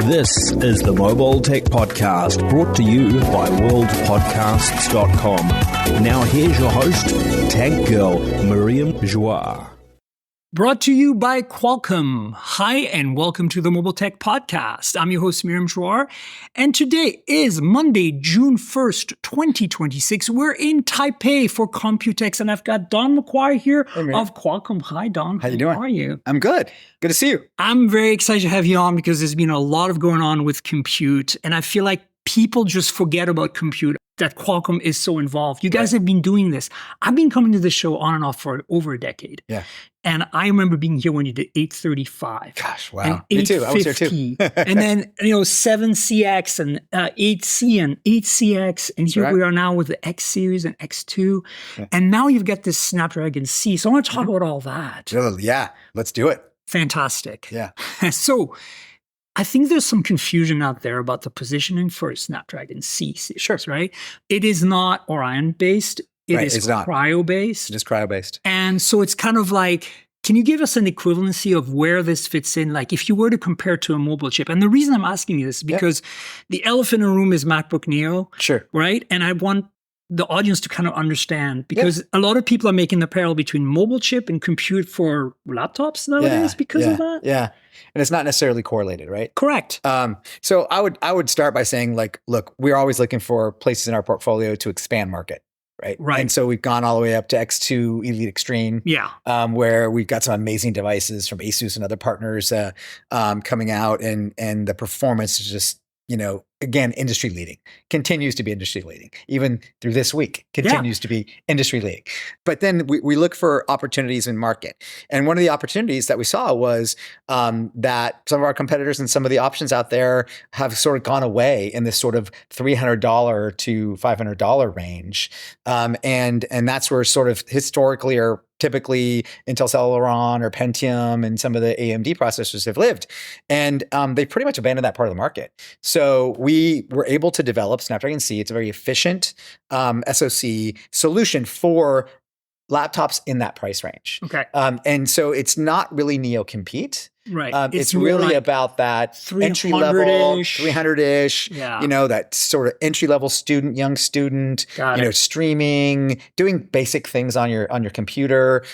This is the Mobile Tech Podcast, brought to you by worldpodcasts.com. Now here's your host, Tech Girl, Miriam Joie. Brought to you by Qualcomm. Hi, and welcome to the Mobile Tech Podcast. I'm your host, Miriam Joie, and today is Monday, June 1st, 2026. We're in Taipei for Computex, and I've got Don McQuarrie here of Qualcomm. Hi, Don. How you doing? How are you? I'm good. Good to see you. I'm very excited to have you on because there's been a lot of going on with compute, and I feel like people just forget about compute, that Qualcomm is so involved. You guys have been doing this. I've been coming to the show on and off for over a decade. Yeah. And I remember being here when you did 835. Gosh, wow. And Me too. I was here too. And then, 7CX and 8C and 8CX. And here we are now with the X series and X2. Yeah. And now you've got this Snapdragon C. So I want to talk about all that. Yeah, let's do it. Fantastic. Yeah. So I think there's some confusion out there about the positioning for Snapdragon C series, right? It is not Orion-based. It is cryo-based. It is cryo-based. And so it's kind of like, can you give us an equivalency of where this fits in? Like if you were to compare to a mobile chip. And the reason I'm asking you this is because the elephant in the room is MacBook Neo. Sure. Right? And I want the audience to kind of understand because a lot of people are making the parallel between mobile chip and compute for laptops nowadays because of that. Yeah. And it's not necessarily correlated, right? Correct. So I would start by saying, like, look, we're always looking for places in our portfolio to expand market. Right. And so we've gone all the way up to X2 Elite Extreme. Yeah. Where we've got some amazing devices from ASUS and other partners coming out, and the performance is just, again, industry leading, continues to be industry leading, even through this week, continues to be industry leading. But then we look for opportunities in market. And one of the opportunities that we saw was that some of our competitors and some of the options out there have sort of gone away in this sort of $300 to $500 range. And that's where sort of historically or typically Intel Celeron or Pentium and some of the AMD processors have lived. And they pretty much abandoned that part of the market. So we were able to develop Snapdragon C. It's a very efficient SoC solution for laptops in that price range. Okay. And so it's not really neo-compete. Right. It's really like about that entry level, 300-ish, that sort of entry level student, young student, streaming, doing basic things on your computer,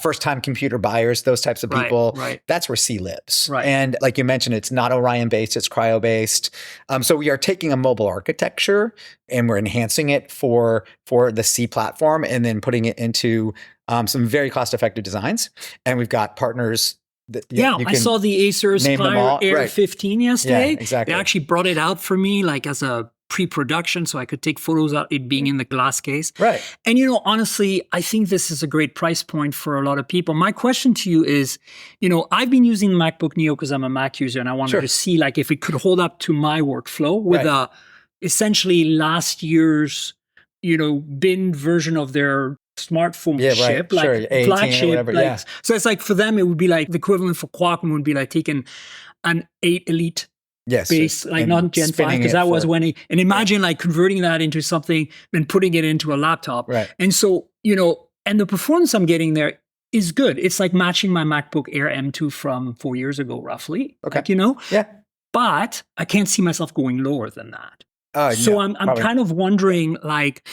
first time computer buyers, those types of people. Right. That's where C lives. Right. And like you mentioned, it's not Orion based, it's cryo based. So we are taking a mobile architecture and we're enhancing it for the C platform and then putting it into some very cost effective designs. And we've got partners. I saw the Acer Aspire Air 15 yesterday. Yeah, exactly. They actually brought it out for me like as a pre-production so I could take photos of it being in the glass case. Right. And honestly, I think this is a great price point for a lot of people. My question to you is, I've been using the MacBook Neo because I'm a Mac user and I wanted to see like if it could hold up to my workflow with essentially last year's, bin version of their smartphone chip, like flagship. So it's like for them, it would be like the equivalent for Qualcomm would be like taking an 8 Elite base, like not Gen 5, because that was when and imagine like converting that into something and putting it into a laptop. Right. And so, and the performance I'm getting there is good. It's like matching my MacBook Air M2 from 4 years ago, roughly. Okay. But I can't see myself going lower than that. So I'm kind of wondering like,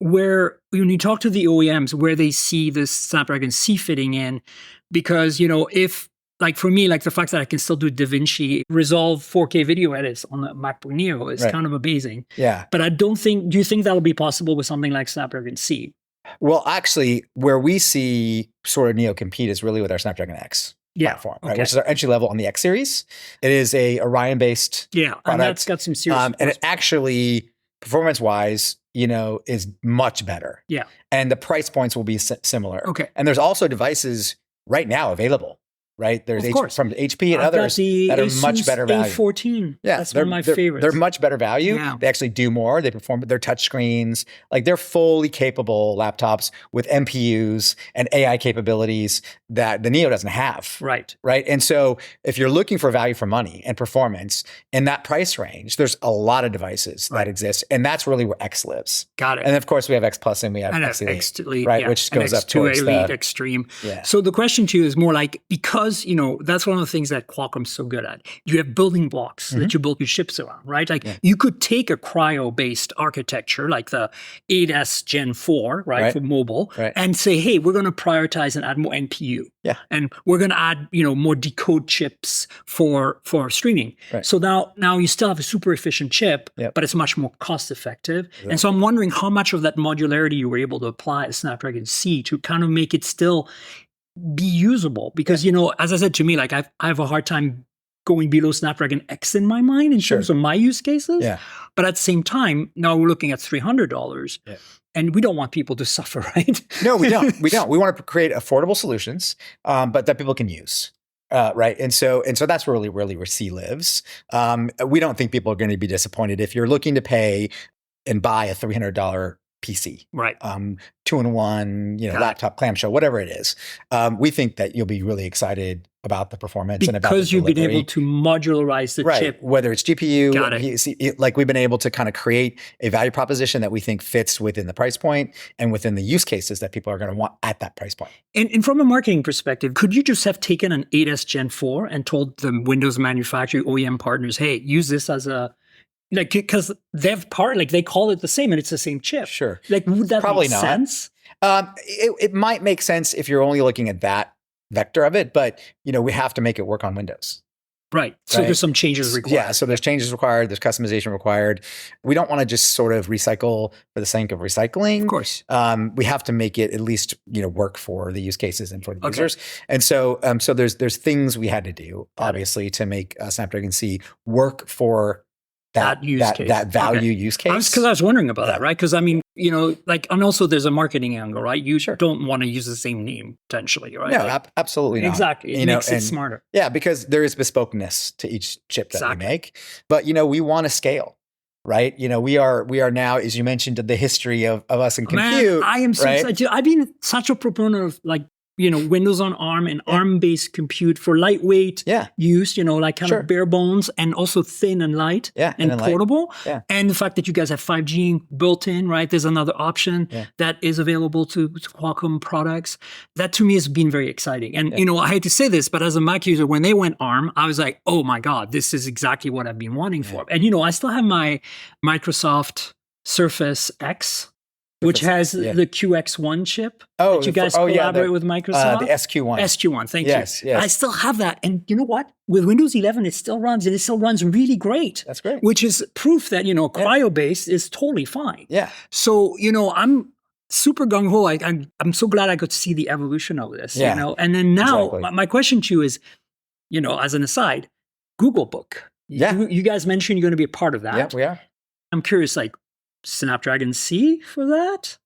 where when you talk to the OEMs, where they see this Snapdragon C fitting in, because if like for me, like the fact that I can still do DaVinci Resolve 4K video edits on the MacBook Neo is kind of amazing. Yeah, but do you think that'll be possible with something like Snapdragon C? Well, actually, where we see sort of neo compete is really with our Snapdragon X platform, right? Which is our entry level on the X series. It is a Orion based product, and that's got some serious and it actually performance wise, is much better. Yeah. And the price points will be similar. Okay. And there's also devices right now available, right? There's from HP and others that are ASUS much better value. A14. Yeah. That's one of my favorites. They're much better value. Yeah. They actually do more. They perform their touch screens. Like they're fully capable laptops with MPUs and AI capabilities that the Neo doesn't have. Right. Right. And so if you're looking for value for money and performance in that price range, there's a lot of devices that exist. And that's really where X lives. Got it. And of course we have X Plus and we have X Elite, right? Which goes up towards Elite the Extreme. Yeah. So the question to you is more like, because because, that's one of the things that Qualcomm's so good at. You have building blocks that you build your chips around, right? Like you could take a cryo-based architecture like the 8S Gen 4, right, for mobile, and say, hey, we're going to prioritize and add more NPU. Yeah. And we're going to add, more decode chips for streaming. Right. So now you still have a super efficient chip, but it's much more cost effective. Exactly. And so I'm wondering how much of that modularity you were able to apply to Snapdragon C to kind of make it still be usable. Because, as I said, to me, like I have a hard time going below Snapdragon X in my mind in terms of my use cases. Yeah. But at the same time, now we're looking at $300. Yeah. And we don't want people to suffer, right? No, we don't. We don't. We want to create affordable solutions, but that people can use. Right. And so that's really where C lives. We don't think people are going to be disappointed if you're looking to pay and buy a $300 PC, right? 2-in-1, laptop, clamshell, whatever it is. We think that you'll be really excited about the performance because and about the you've been able to modularize the chip. Whether it's GPU, like we've been able to kind of create a value proposition that we think fits within the price point and within the use cases that people are going to want at that price point. And from a marketing perspective, could you just have taken an 8S Gen 4 and told the Windows manufacturer OEM partners, hey, use this as a because they call it the same and it's the same chip. Sure. Like, would that probably make sense? It might make sense if you're only looking at that vector of it, but we have to make it work on Windows. Right. So there's some changes required. Yeah. So there's changes required. There's customization required. We don't want to just sort of recycle for the sake of recycling. Of course. We have to make it at least work for the use cases and for the users. And so there's things we had to do obviously to make Snapdragon C work for that use case, that value use case. Because I was wondering about that, right? Because I mean, and also there's a marketing angle, right? You don't want to use the same name potentially, right? No, absolutely not. Exactly. It makes it smarter. Yeah, because there is bespokeness to each chip that we make. But we want to scale. Right. We are now, as you mentioned, the history of us in compute. Man, I am so excited. I've been such a proponent of Windows on ARM and ARM-based compute for lightweight use, kind of bare bones and also thin and light and portable. Yeah. And the fact that you guys have 5G built in, right? There's another option that is available to Qualcomm products. That to me has been very exciting. And, I hate to say this, but as a Mac user, when they went ARM, I was like, oh my God, this is exactly what I've been wanting for. And, I still have my Microsoft Surface X, which has the QX1 chip that you guys collaborate with Microsoft. The SQ1. SQ1, thank you. Yes. I still have that. And you know what? With Windows 11, it still runs, and it still runs really great. That's great. Which is proof that, cryo-based is totally fine. Yeah. So, I'm super gung-ho. I'm so glad I could see the evolution of this, And then now, my question to you is, as an aside, Google Book. Yeah. You guys mentioned you're going to be a part of that. Yeah, we are. I'm curious, Snapdragon C for that?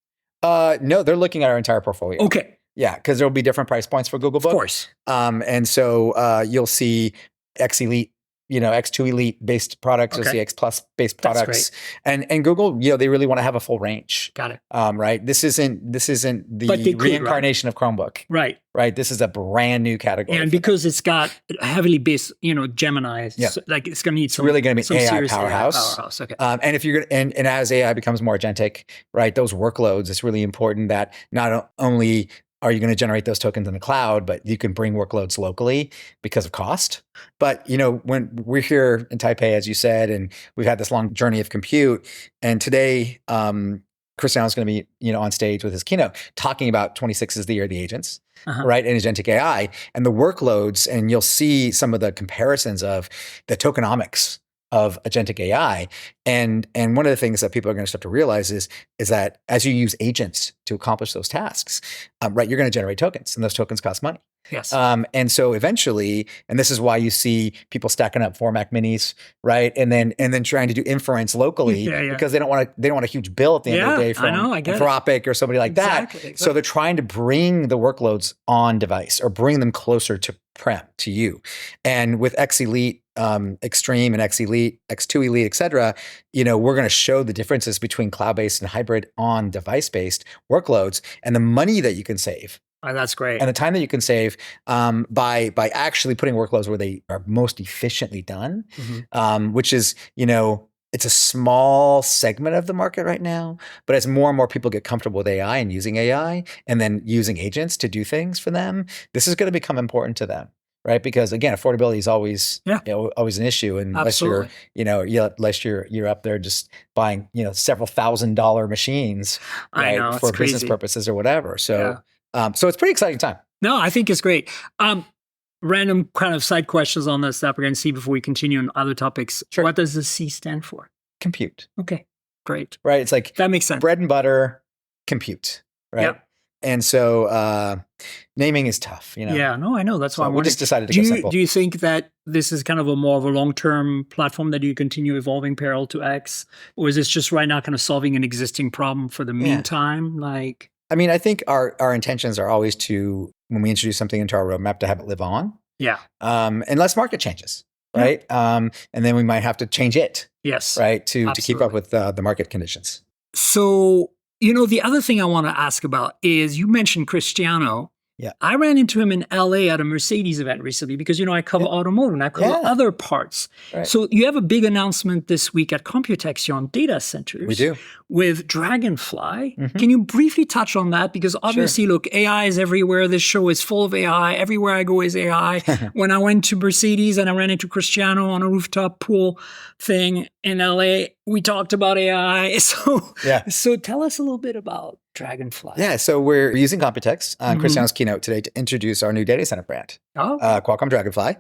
No, they're looking at our entire portfolio. Okay. Yeah, because there'll be different price points for Google Book. Of course. And so you'll see X Elite, X2 Elite based products. You'll see X Plus based products. And Google, they really want to have a full range. Got it. Right. This isn't the reincarnation of Chromebook. Right. Right. This is a brand new category. And because it's got heavily based, Gemini, it's going to need some. It's really going to be AI powerhouse. Okay. And if you're going and as AI becomes more agentic, right, those workloads, it's really important that not only are you going to generate those tokens in the cloud, but you can bring workloads locally because of cost. But, when we're here in Taipei, as you said, and we've had this long journey of compute, and today, Cristiano's going to be, on stage with his keynote talking about 26 is the year of the agents, right? And agentic AI and the workloads. And you'll see some of the comparisons of the tokenomics of agentic AI. And one of the things that people are going to start to realize is that as you use agents to accomplish those tasks, right, you're going to generate tokens, and those tokens cost money. Yes. And so eventually, and this is why you see people stacking up 4 Mac Minis, right? And then trying to do inference locally because they don't want a huge bill at the end of the day from Anthropic or somebody like that. Exactly. So they're trying to bring the workloads on device or bring them closer to prem to you. And with X Elite, Extreme and X Elite, X2 Elite, et cetera, we're going to show the differences between cloud-based and hybrid on device-based workloads and the money that you can save. Oh, that's great. And the time that you can save by actually putting workloads where they are most efficiently done, which is, it's a small segment of the market right now. But as more and more people get comfortable with AI and using AI and then using agents to do things for them, this is going to become important to them. right? Because again, affordability is always always an issue, and unless Absolutely. you're up there just buying several $1,000 machines, I right, know, for it's business crazy. purposes or whatever. So so it's pretty exciting time. No, I think it's great. Random kind of side questions on the Snapdragon C before we continue on other topics. Sure. What does the C stand for? Compute. Okay, great. Right. It's like That makes sense. bread and butter compute. Right. Yep. And so naming is tough, Yeah, no, I know. That's why we just decided to go simple. Do you think that this is kind of a more of a long-term platform that you continue evolving parallel to X? Or is this just right now kind of solving an existing problem for the meantime? Like, I mean, I think our intentions are always to, when we introduce something into our roadmap, to have it live on. Yeah. Unless market changes, right? And then we might have to change it. Yes. Right. To keep up with the market conditions. So, the other thing I want to ask about is you mentioned Cristiano. Yeah. I ran into him in LA at a Mercedes event recently because, I cover automotive and I cover other parts. Right. So you have a big announcement this week at Computex on data centers. We do. With Dragonfly. Mm-hmm. Can you briefly touch on that? Because obviously, look, AI is everywhere. This show is full of AI. Everywhere I go is AI. When I went to Mercedes and I ran into Cristiano on a rooftop pool thing in LA, we talked about AI. So tell us a little bit about Dragonfly. Yeah, so we're using Computex on Cristiano's keynote today to introduce our new data center brand, Qualcomm Dragonfly.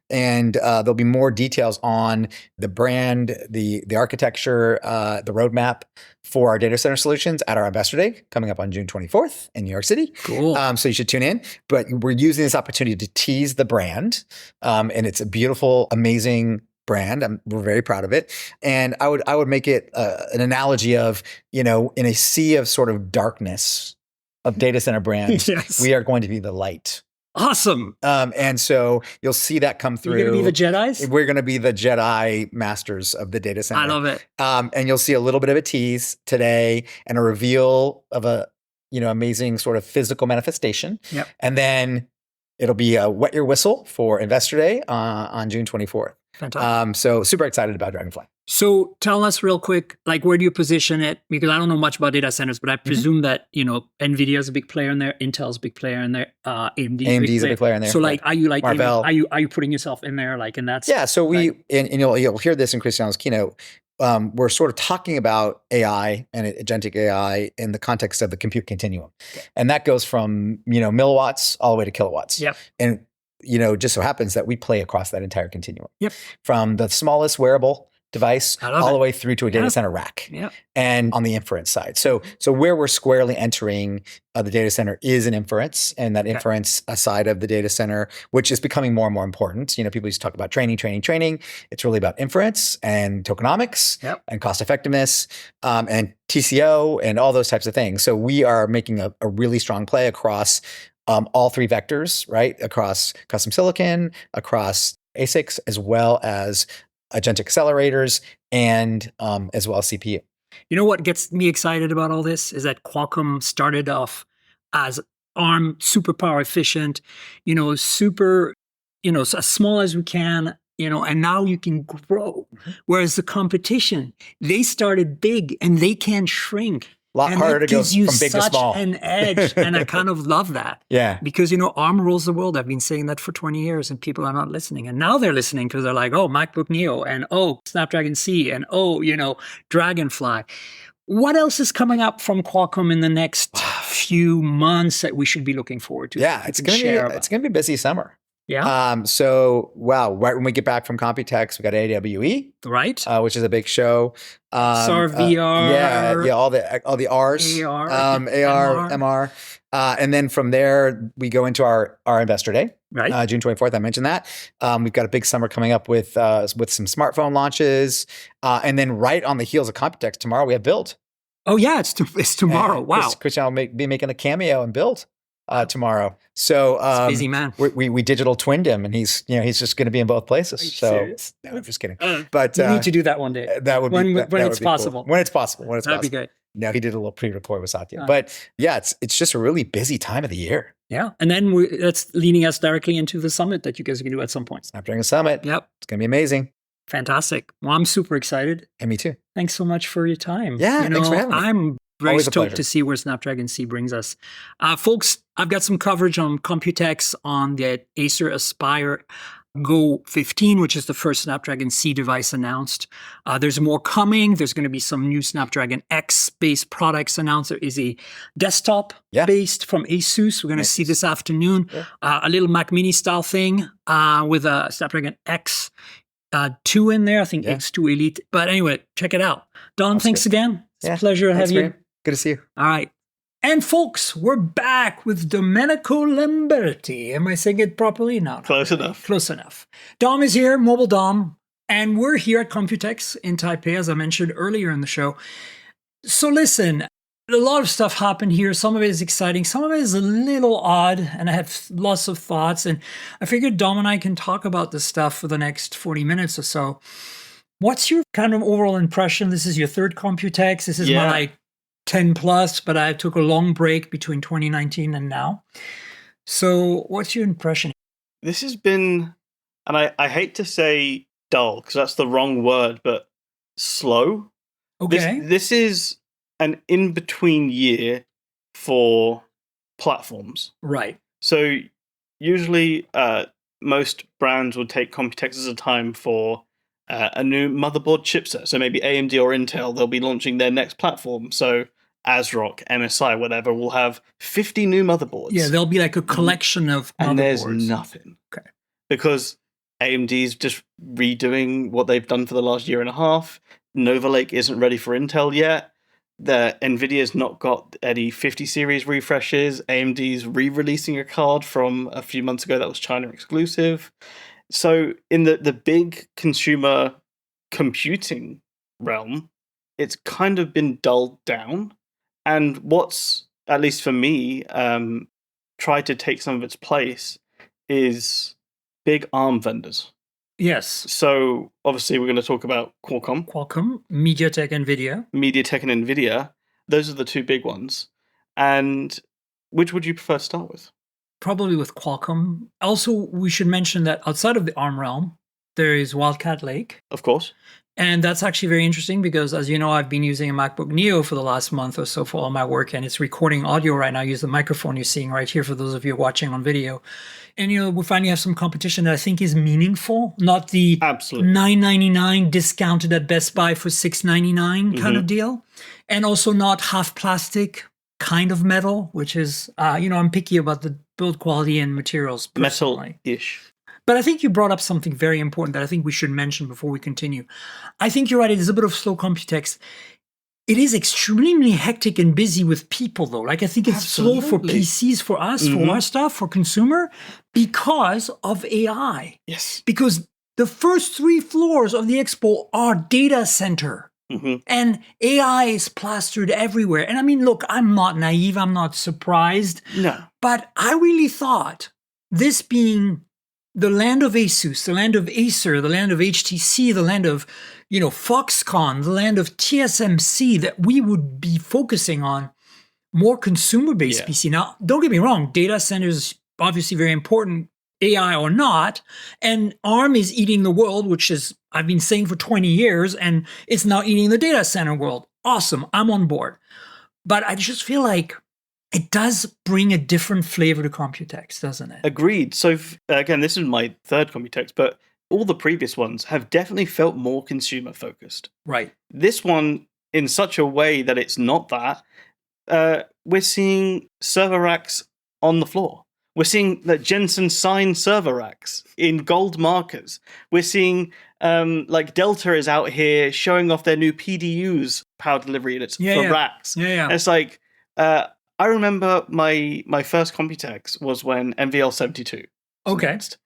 And there'll be more details on the brand, the architecture, the roadmap for our data center solutions at our Investor Day coming up on June 24th in New York City. Cool. So you should tune in. But we're using this opportunity to tease the brand. And it's a beautiful, amazing brand. We're very proud of it. And I would make it an analogy of, in a sea of sort of darkness of data center brands, we are going to be the light. Awesome. And so you'll see that come through. You're going to be the Jedis? We're going to be the Jedi masters of the data center. I love it. And you'll see a little bit of a tease today and a reveal of a, amazing sort of physical manifestation. Yep. And then it'll be a wet your whistle for Investor Day on June 24th. Fantastic. So super excited about Dragonfly. So tell us real quick, like, where do you position it? Because I don't know much about data centers, but I presume that, NVIDIA is a big player in there, Intel's a big player in there, AMD is a big player in there. So like, are you like, Marvell. Are you putting yourself in there like in that? Yeah. So and you'll hear this in Cristiano's keynote. We're sort of talking about AI and agentic AI in the context of the compute continuum. Okay. And that goes from, milliwatts all the way to kilowatts. Yep. And, just so happens that we play across that entire continuum. Yep. From the smallest wearable device all the way through to a data center rack. Yep. And on the inference side. So where we're squarely entering the data center is an inference, and that inference side of the data center, which is becoming more and more important. People used to talk about training. It's really about inference and tokenomics and cost effectiveness and TCO and all those types of things. So we are making a really strong play across all three vectors, right? Across custom silicon, across ASICs, as well as agentic accelerators, and as well as CPU. You know what gets me excited about all this is that Qualcomm started off as ARM, super power efficient, super, as small as we can, and now you can grow. Mm-hmm. Whereas the competition, they started big and they can shrink. A lot harder to go from big to small. An edge, and I kind of love that. Yeah. Because, ARM rules the world. I've been saying that for 20 years, and people are not listening. And now they're listening because they're like, oh, MacBook Neo, and oh, Snapdragon C, and oh, Dragonfly. What else is coming up from Qualcomm in the next few months that we should be looking forward to? Yeah, it's going to be a busy summer. Yeah. Right when we get back from Computex, we got AWE, right? Which is a big show. SAR, VR, all the R's, AR, MR, and then from there we go into our Investor Day, right? June 24th. I mentioned that. We've got a big summer coming up with some smartphone launches, and then right on the heels of Computex tomorrow we have Build. Oh yeah, it's tomorrow. Wow, Cristiano will be making a cameo in Build. Tomorrow. So busy man. We digital twinned him, and he's just going to be in both places. So no, I'm just kidding. But we need to do that one day. That would when be when it's possible. Cool. When it's possible. That'd be great. No, he did a little pre-record with Satya. But yeah, it's just a really busy time of the year. Yeah, and then that's leading us directly into the summit that you guys can do at some point. Snapdragon Summit. Yep, it's going to be amazing. Fantastic. Well, I'm super excited. And me too. Thanks so much for your time. Yeah, thanks for having me. I'm Very Always a stoked pleasure. to see where Snapdragon C brings us. Folks, I've got some coverage on Computex on the Acer Aspire Go 15, which is the first Snapdragon C device announced. There's more coming. There's going to be some new Snapdragon X-based products announced. There is a desktop-based from ASUS. We're going to see this afternoon. A little Mac Mini style thing with a Snapdragon X 2 in there. I think X2 Elite. But anyway, check it out. Don, thanks again. It's a pleasure to have you. Man. Good to see you. All right. And folks, we're back with Domenico Lamberti. Am I saying it properly? No. Close enough. Close enough. Dom is here, Mobile Dom, and we're here at Computex in Taipei, as I mentioned earlier in the show. So listen, a lot of stuff happened here. Some of it is exciting. Some of it is a little odd, and I have lots of thoughts. And I figured Dom and I can talk about this stuff for the next 40 minutes or so. What's your kind of overall impression? This is your third Computex. This is my 10 plus, but I took a long break between 2019 and now. So what's your impression? This has been, and I hate to say dull, because that's the wrong word, but slow. Okay. This is an in-between year for platforms. Right. So usually most brands would take Computex as a time for a new motherboard chipset. So maybe AMD or Intel, they'll be launching their next platform. So ASRock, MSI, whatever, will have 50 new motherboards. Yeah, there'll be like a collection of motherboards. And there's nothing. Okay. Because AMD's just redoing what they've done for the last year and a half. Nova Lake isn't ready for Intel yet. The NVIDIA's not got any 50 series refreshes. AMD's re-releasing a card from a few months ago that was China exclusive. So in the big consumer computing realm, it's kind of been dulled down. And what's, at least for me, tried to take some of its place is big ARM vendors. Yes. So obviously we're going to talk about Qualcomm, MediaTek, NVIDIA. MediaTek and NVIDIA. Those are the two big ones. And which would you prefer to start with? Probably with Qualcomm. Also, we should mention that outside of the ARM realm, there is Wildcat Lake. Of course. And that's actually very interesting because, as you know, I've been using a MacBook Neo for the last month or so for all my work, and it's recording audio right now. I use the microphone you're seeing right here for those of you watching on video. And, you know, we finally have some competition that I think is meaningful, not the $9.99 discounted at Best Buy for $6.99 kind of deal, and also not half plastic kind of metal, which is, I'm picky about the build quality and materials personally. Metal-ish. But I think you brought up something very important that I think we should mention before we continue. I think you're right. It is a bit of slow Computex. It is extremely hectic and busy with people, though. Like, I think it's slow for PCs, for us, for our stuff, for consumer, because of AI. Yes. Because the first 3 floors of the expo are data center. And AI is plastered everywhere. And I mean, look, I'm not naive. I'm not surprised. No. But I really thought this being the land of ASUS, the land of Acer, the land of HTC, the land of, Foxconn, the land of TSMC, that we would be focusing on more consumer-based PC. Now, don't get me wrong, data centers obviously very important, AI or not, and ARM is eating the world, which is, I've been saying for 20 years, and it's now eating the data center world. Awesome, I'm on board. But I just feel like it does bring a different flavor to Computex, doesn't it? Agreed. So, again, this is my third Computex, but all the previous ones have definitely felt more consumer-focused. Right. This one, in such a way that it's not that, we're seeing server racks on the floor. We're seeing that Jensen signed server racks in gold markers. We're seeing, Delta is out here showing off their new PDUs, power delivery units, for racks. Yeah. And it's like... I remember my first Computex was when NVL72 was announced.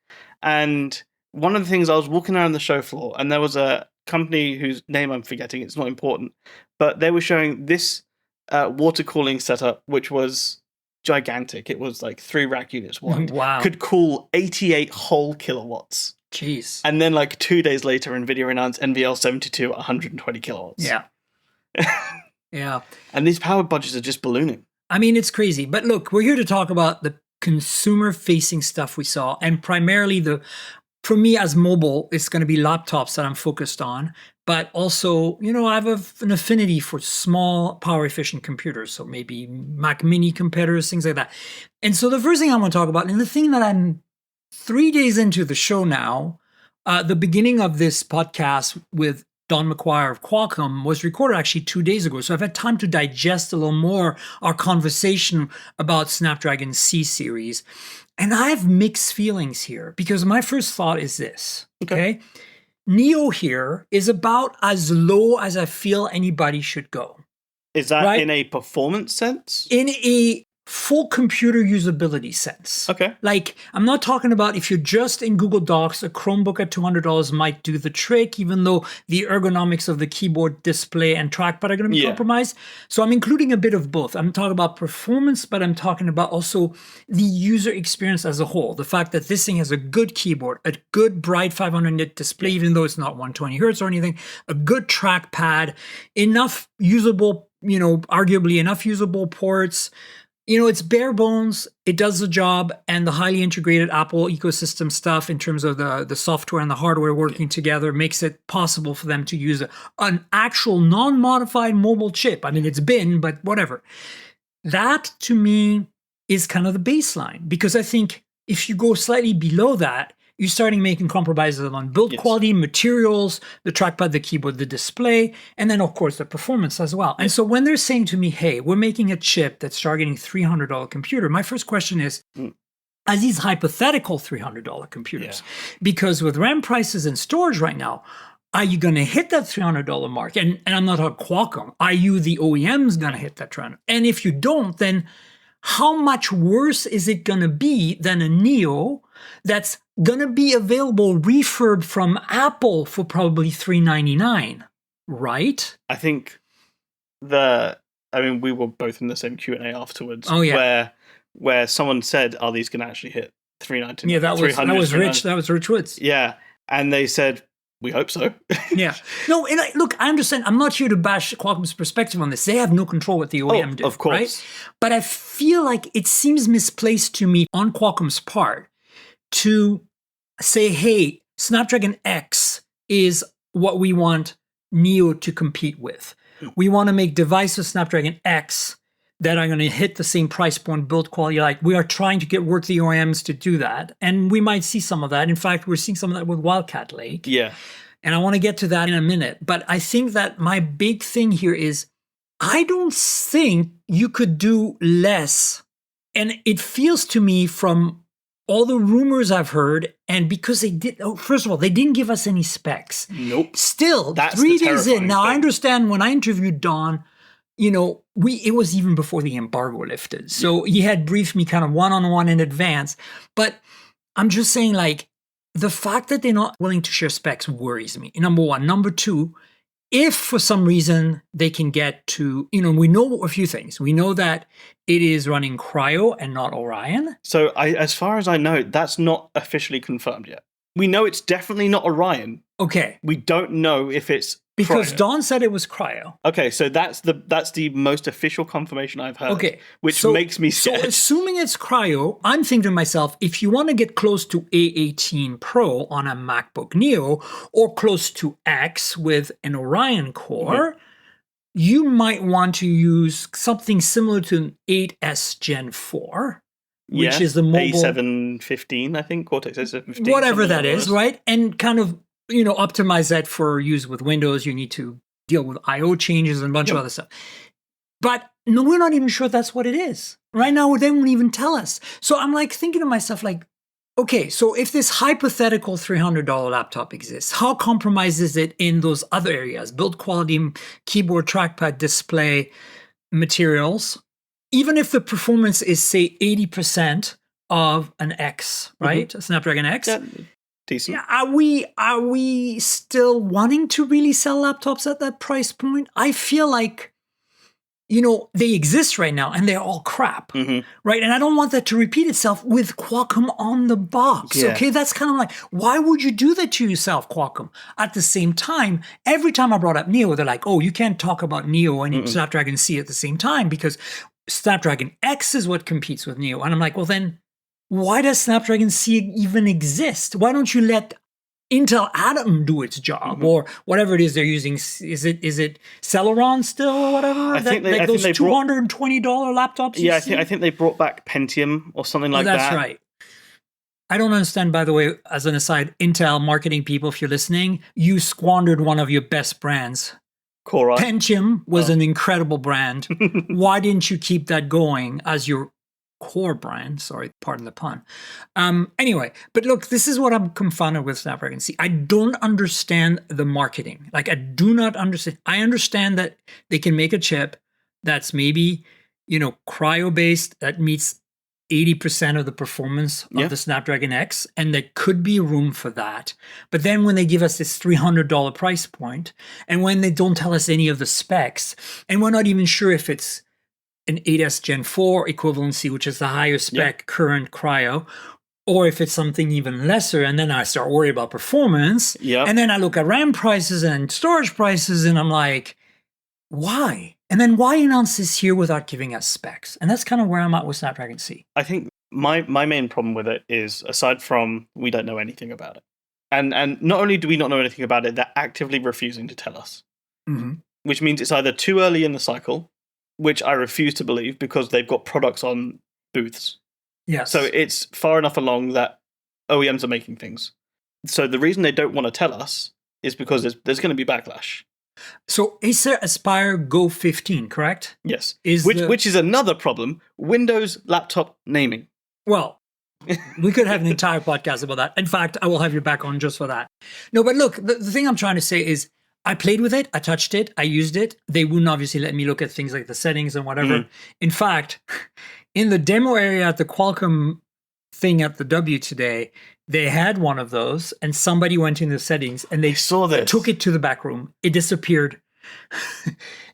And one of the things, I was walking around the show floor, and there was a company whose name I'm forgetting, it's not important, but they were showing this water cooling setup, which was gigantic. It was like 3 rack units wide. Wow. Could cool 88 whole kilowatts. Jeez. And then 2 days later, NVIDIA announced NVL72 at 120 kilowatts. Yeah. Yeah. And these power budgets are just ballooning. I mean, it's crazy. But look, we're here to talk about the consumer-facing stuff we saw, and primarily the for me as mobile, it's going to be laptops that I'm focused on. But also, I have an affinity for small, power-efficient computers. So maybe Mac Mini competitors, things like that. And so the first thing I want to talk about, and the thing that I'm 3 days into the show now, the beginning of this podcast with Don McGuire of Qualcomm was recorded actually 2 days ago. So I've had time to digest a little more our conversation about Snapdragon C series. And I have mixed feelings here because my first thought is this, okay? Neo here is about as low as I feel anybody should go. Is that in a performance sense? In a full computer usability sense. Okay. Like, I'm not talking about if you're just in Google Docs, a Chromebook at $200 might do the trick, even though the ergonomics of the keyboard, display, and trackpad are going to be compromised. So I'm including a bit of both. I'm talking about performance, but I'm talking about also the user experience as a whole. The fact that this thing has a good keyboard, a good bright 500 nit display, even though it's not 120 hertz or anything, a good trackpad, enough usable, arguably enough usable ports. It's bare bones, it does the job, and the highly integrated Apple ecosystem stuff in terms of the software and the hardware working together makes it possible for them to use an actual non-modified mobile chip. I mean, it's been, but whatever. That, to me, is kind of the baseline, because I think if you go slightly below that, you're starting making compromises on build quality, materials, the trackpad, the keyboard, the display, and then, of course, the performance as well. And so when they're saying to me, hey, we're making a chip that's targeting $300 computer, my first question is, are these hypothetical $300 computers? Because with RAM prices and storage right now, are you going to hit that $300 mark? And I'm not talking Qualcomm. Are you, the OEMs, going to hit that trend? And if you don't, then how much worse is it going to be than a Neo that's going to be available refurb from Apple for probably $399, right? I think we were both in the same Q&A afterwards. Oh, yeah. Where someone said, are these going to actually hit $399? Yeah, that was Rich. That was Rich Woods. Yeah. And they said, we hope so. Yeah. No, and look, I understand. I'm not here to bash Qualcomm's perspective on this. They have no control what the OEM do. Of course. Right? But I feel like it seems misplaced to me on Qualcomm's part to say, hey, Snapdragon X is what we want Neo to compete with. We want to make devices Snapdragon X that are going to hit the same price point, build quality. Like, we are trying to work the OEMs to do that. And we might see some of that. In fact, we're seeing some of that with Wildcat Lake. Yeah. And I want to get to that in a minute. But I think that my big thing here is, I don't think you could do less. And it feels to me from all the rumors I've heard, and because first of all, they didn't give us any specs. Nope. Still, That's 3 days in. Now, thing. I understand when I interviewed Don, it was even before the embargo lifted. So he had briefed me kind of one-on-one in advance. But I'm just saying, like, the fact that they're not willing to share specs worries me, number one. Number two, if for some reason they can get to, we know a few things. We know that it is running Cryo and not Orion. So as far as I know, that's not officially confirmed yet. We know it's definitely not Orion. Okay. We don't know if it's because Cryo. Don said it was Cryo. Okay, so that's the most official confirmation I've heard. Okay. Which makes me scared. So assuming it's Cryo, I'm thinking to myself, if you want to get close to A18 Pro on a MacBook Neo or close to X with an Orion core, you might want to use something similar to an 8S Gen 4. Which is the mobile A715, I think, Cortex A715. Whatever that is, right? And kind of, optimize that for use with Windows. You need to deal with I/O changes and a bunch of other stuff. But no, we're not even sure that's what it is. Right now, they won't even tell us. So I'm like thinking to myself, like, okay, so if this hypothetical $300 laptop exists, how compromised is it in those other areas? Build quality, keyboard, trackpad, display, materials. Even if the performance is, say, 80% of an X, right? A Snapdragon X. Yeah, decent. Yeah, are we still wanting to really sell laptops at that price point? I feel like, they exist right now and they're all crap, right? And I don't want that to repeat itself with Qualcomm on the box, okay? That's kind of like, why would you do that to yourself, Qualcomm? At the same time, every time I brought up Neo, they're like, oh, you can't talk about Neo and Snapdragon C at the same time because Snapdragon X is what competes with Neo. And I'm like, well, then why does Snapdragon C even exist? Why don't you let Intel Atom do its job, or whatever it is they're using? Is it Celeron still or whatever? I think they those brought, $220 laptops. Yeah, I think they brought back Pentium or something like that. That's right. I don't understand, by the way, as an aside, Intel marketing people, if you're listening, you squandered one of your best brands. Core i. Pentium was an incredible brand. Why didn't you keep that going as your core brand? Sorry, pardon the pun. Anyway, but look, this is what I'm confounded with Snapdragon C. I don't understand the marketing. Like, I do not understand. I understand that they can make a chip that's maybe, cryo-based, that meets 80% of the performance of the Snapdragon X, and there could be room for that. But then when they give us this $300 price point, and when they don't tell us any of the specs, and we're not even sure if it's an 8S Gen 4 equivalency, which is the higher spec current cryo, or if it's something even lesser, and then I start worrying about performance, and then I look at RAM prices and storage prices, and I'm like, why? And then why announce this here without giving us specs? And that's kind of where I'm at with Snapdragon C. I think my main problem with it is, aside from we don't know anything about it, and not only do we not know anything about it, they're actively refusing to tell us, which means it's either too early in the cycle, which I refuse to believe because they've got products on booths. Yes. So it's far enough along that OEMs are making things. So the reason they don't want to tell us is because there's going to be backlash. So Acer Aspire Go 15, correct? Yes. Which is another problem. Windows laptop naming. Well, we could have an entire podcast about that. In fact, I will have you back on just for that. No, but look, the thing I'm trying to say is I played with it, I touched it, I used it. They wouldn't obviously let me look at things like the settings and whatever. In fact, in the demo area at the Qualcomm thing at the W today, they had one of those, and somebody went in the settings and they saw this. Took it to the back room. It disappeared.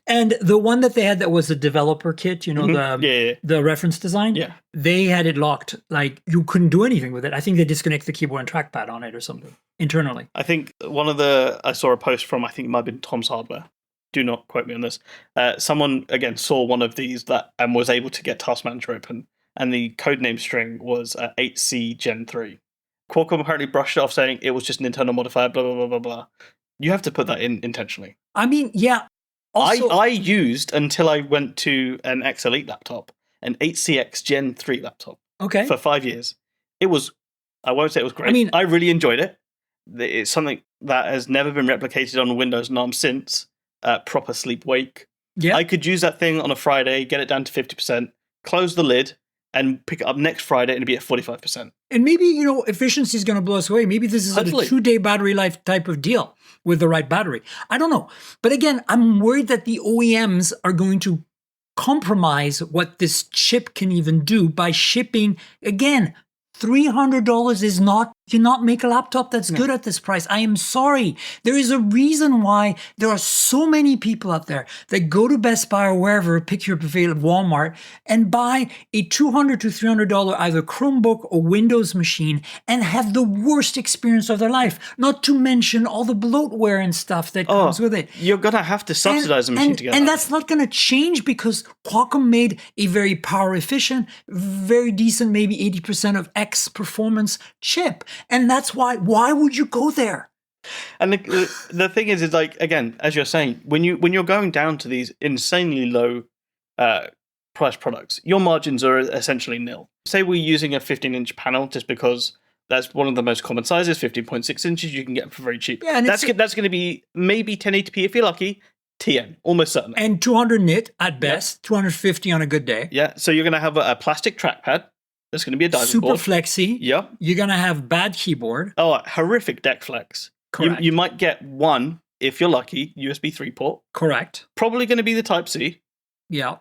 And the one that they had that was a developer kit, the reference design, they had it locked. Like, you couldn't do anything with it. I think they disconnect the keyboard and trackpad on it or something internally. I think I saw a post from, I think it might have been Tom's Hardware. Do not quote me on this. Someone, again, saw one of these and was able to get Task Manager open, and the codename string was 8C Gen 3. Qualcomm apparently brushed it off, saying it was just an internal modifier, blah, blah, blah, blah, blah. You have to put that in intentionally. I mean, yeah. Also, I used, until I went to an X Elite laptop, an 8CX Gen 3 laptop. Okay. For 5 years. It was, I won't say it was great. I mean, I really enjoyed it. It's something that has never been replicated on Windows and ARM since. Proper sleep-wake. Yeah. I could use that thing on a Friday, get it down to 50%, close the lid, and pick it up next Friday and be at 45%. And maybe, efficiency is going to blow us away. Maybe this is Hopefully. a 2-day battery life type of deal with the right battery. I don't know. But again, I'm worried that the OEMs are going to compromise what this chip can even do by shipping, again, $300 is not, you cannot make a laptop that's good at this price. I am sorry. There is a reason why there are so many people out there that go to Best Buy or wherever, pick your available Walmart, and buy a $200 to $300 either Chromebook or Windows machine and have the worst experience of their life. Not to mention all the bloatware and stuff that comes with it. You're going to have to subsidize the machine together. And that's not going to change because Qualcomm made a very power efficient, very decent, maybe 80% of X performance chip. And that's why would you go there? And the thing is like, again, as you're saying, when you're going down to these insanely low price products, your margins are essentially nil. Say we're using a 15-inch panel just because that's one of the most common sizes, 15.6 inches, you can get for very cheap. Yeah, and that's going to be maybe 1080p if you're lucky, TN, almost certainly. And 200 nit at best, 250 on a good day. Yeah, so you're going to have a plastic trackpad. There's going to be a diving super board. Flexy. Yep. You're going to have bad keyboard. Oh, horrific deck flex. Correct. You might get one, if you're lucky, USB 3 port. Correct. Probably going to be the Type-C. Yeah.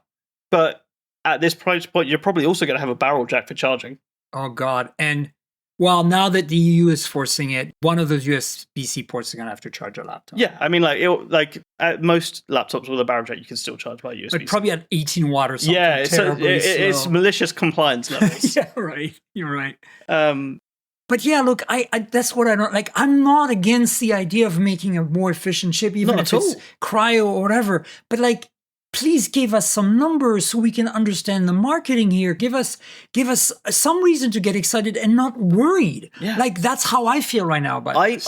But at this price point, you're probably also going to have a barrel jack for charging. Oh, God. And well, now that the EU is forcing it, one of those USB-C ports are going to have to charge your laptop. Yeah, I mean, like at most laptops with a barrel jack, you can still charge by USB-C. But probably at 18 watt or something. Yeah, it's malicious compliance levels. Yeah, right. You're right. But yeah, look, I that's what I don't like. I'm not against the idea of making a more efficient chip, even if it's cryo or whatever. But like, please give us some numbers so we can understand the marketing here. Give us some reason to get excited and not worried. Yeah. Like that's how I feel right now about this.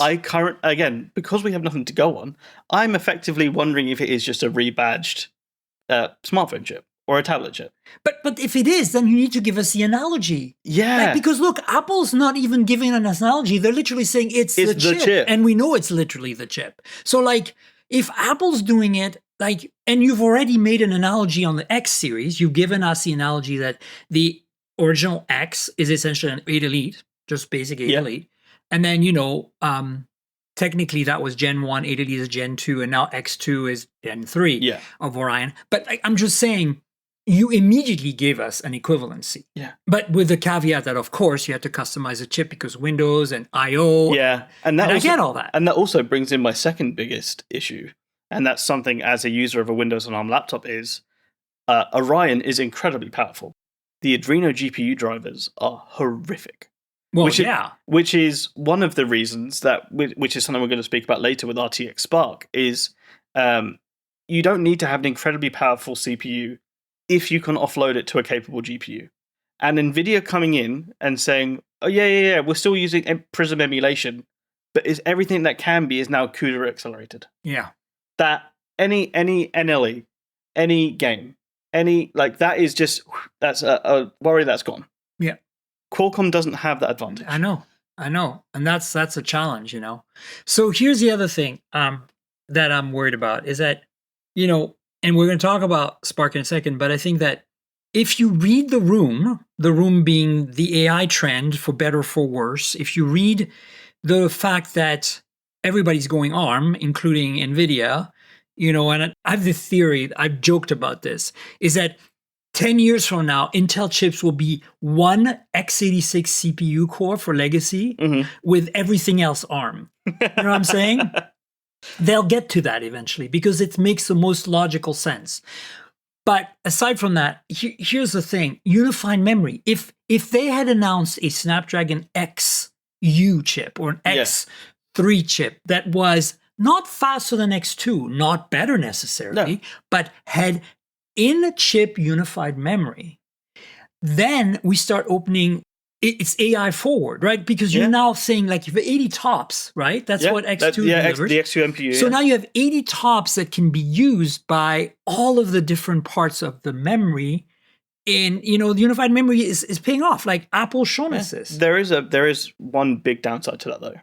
Again, because we have nothing to go on, I'm effectively wondering if it is just a rebadged smartphone chip or a tablet chip. But if it is, then you need to give us the analogy. Yeah. Like, because look, Apple's not even giving an analogy. They're literally saying it's the chip. And we know it's literally the chip. So like, if Apple's doing it, like, and you've already made an analogy on the X series, you've given us the analogy that the original X is essentially an 8 Elite, just basic 8 Elite. And then, technically that was Gen 1, 8 Elite is Gen 2, and now X2 is Gen 3 of Orion. But I'm just saying, you immediately gave us an equivalency. Yeah. But with the caveat that, of course, you had to customize the chip because Windows and I/O. Yeah. And I get all that. And that also brings in my second biggest issue. And that's something as a user of a Windows and ARM laptop is Orion is incredibly powerful. The Adreno GPU drivers are horrific. Well, which is one of the reasons that, which is something we're going to speak about later with RTX Spark, is you don't need to have an incredibly powerful CPU if you can offload it to a capable GPU. And NVIDIA coming in and saying, oh, yeah, we're still using Prism emulation, but everything that can be is now CUDA accelerated. Yeah. That any NLE, any game, that is just, that's a worry that's gone. Yeah. Qualcomm doesn't have that advantage. I know. And that's a challenge, So here's the other thing that I'm worried about is that, and we're going to talk about Spark in a second, but I think that if you read the room being the AI trend for better or for worse, if you read the fact that everybody's going ARM, including NVIDIA, and I have the theory, I've joked about this, is that 10 years from now, Intel chips will be one x86 CPU core for legacy with everything else ARM. You know what I'm saying? They'll get to that eventually because it makes the most logical sense. But aside from that, here's the thing. Unified memory. If they had announced a Snapdragon XU chip or an X3 chip that was not faster than X2, not better necessarily, but had in-chip unified memory, then we start opening, it's AI forward, right? Because you're now saying like you have 80 tops, right? That's what X2 delivers. The X2 MPU. So now you have 80 tops that can be used by all of the different parts of the memory. And, the unified memory is paying off. Like Apple's shown us this. There is one big downside to that though.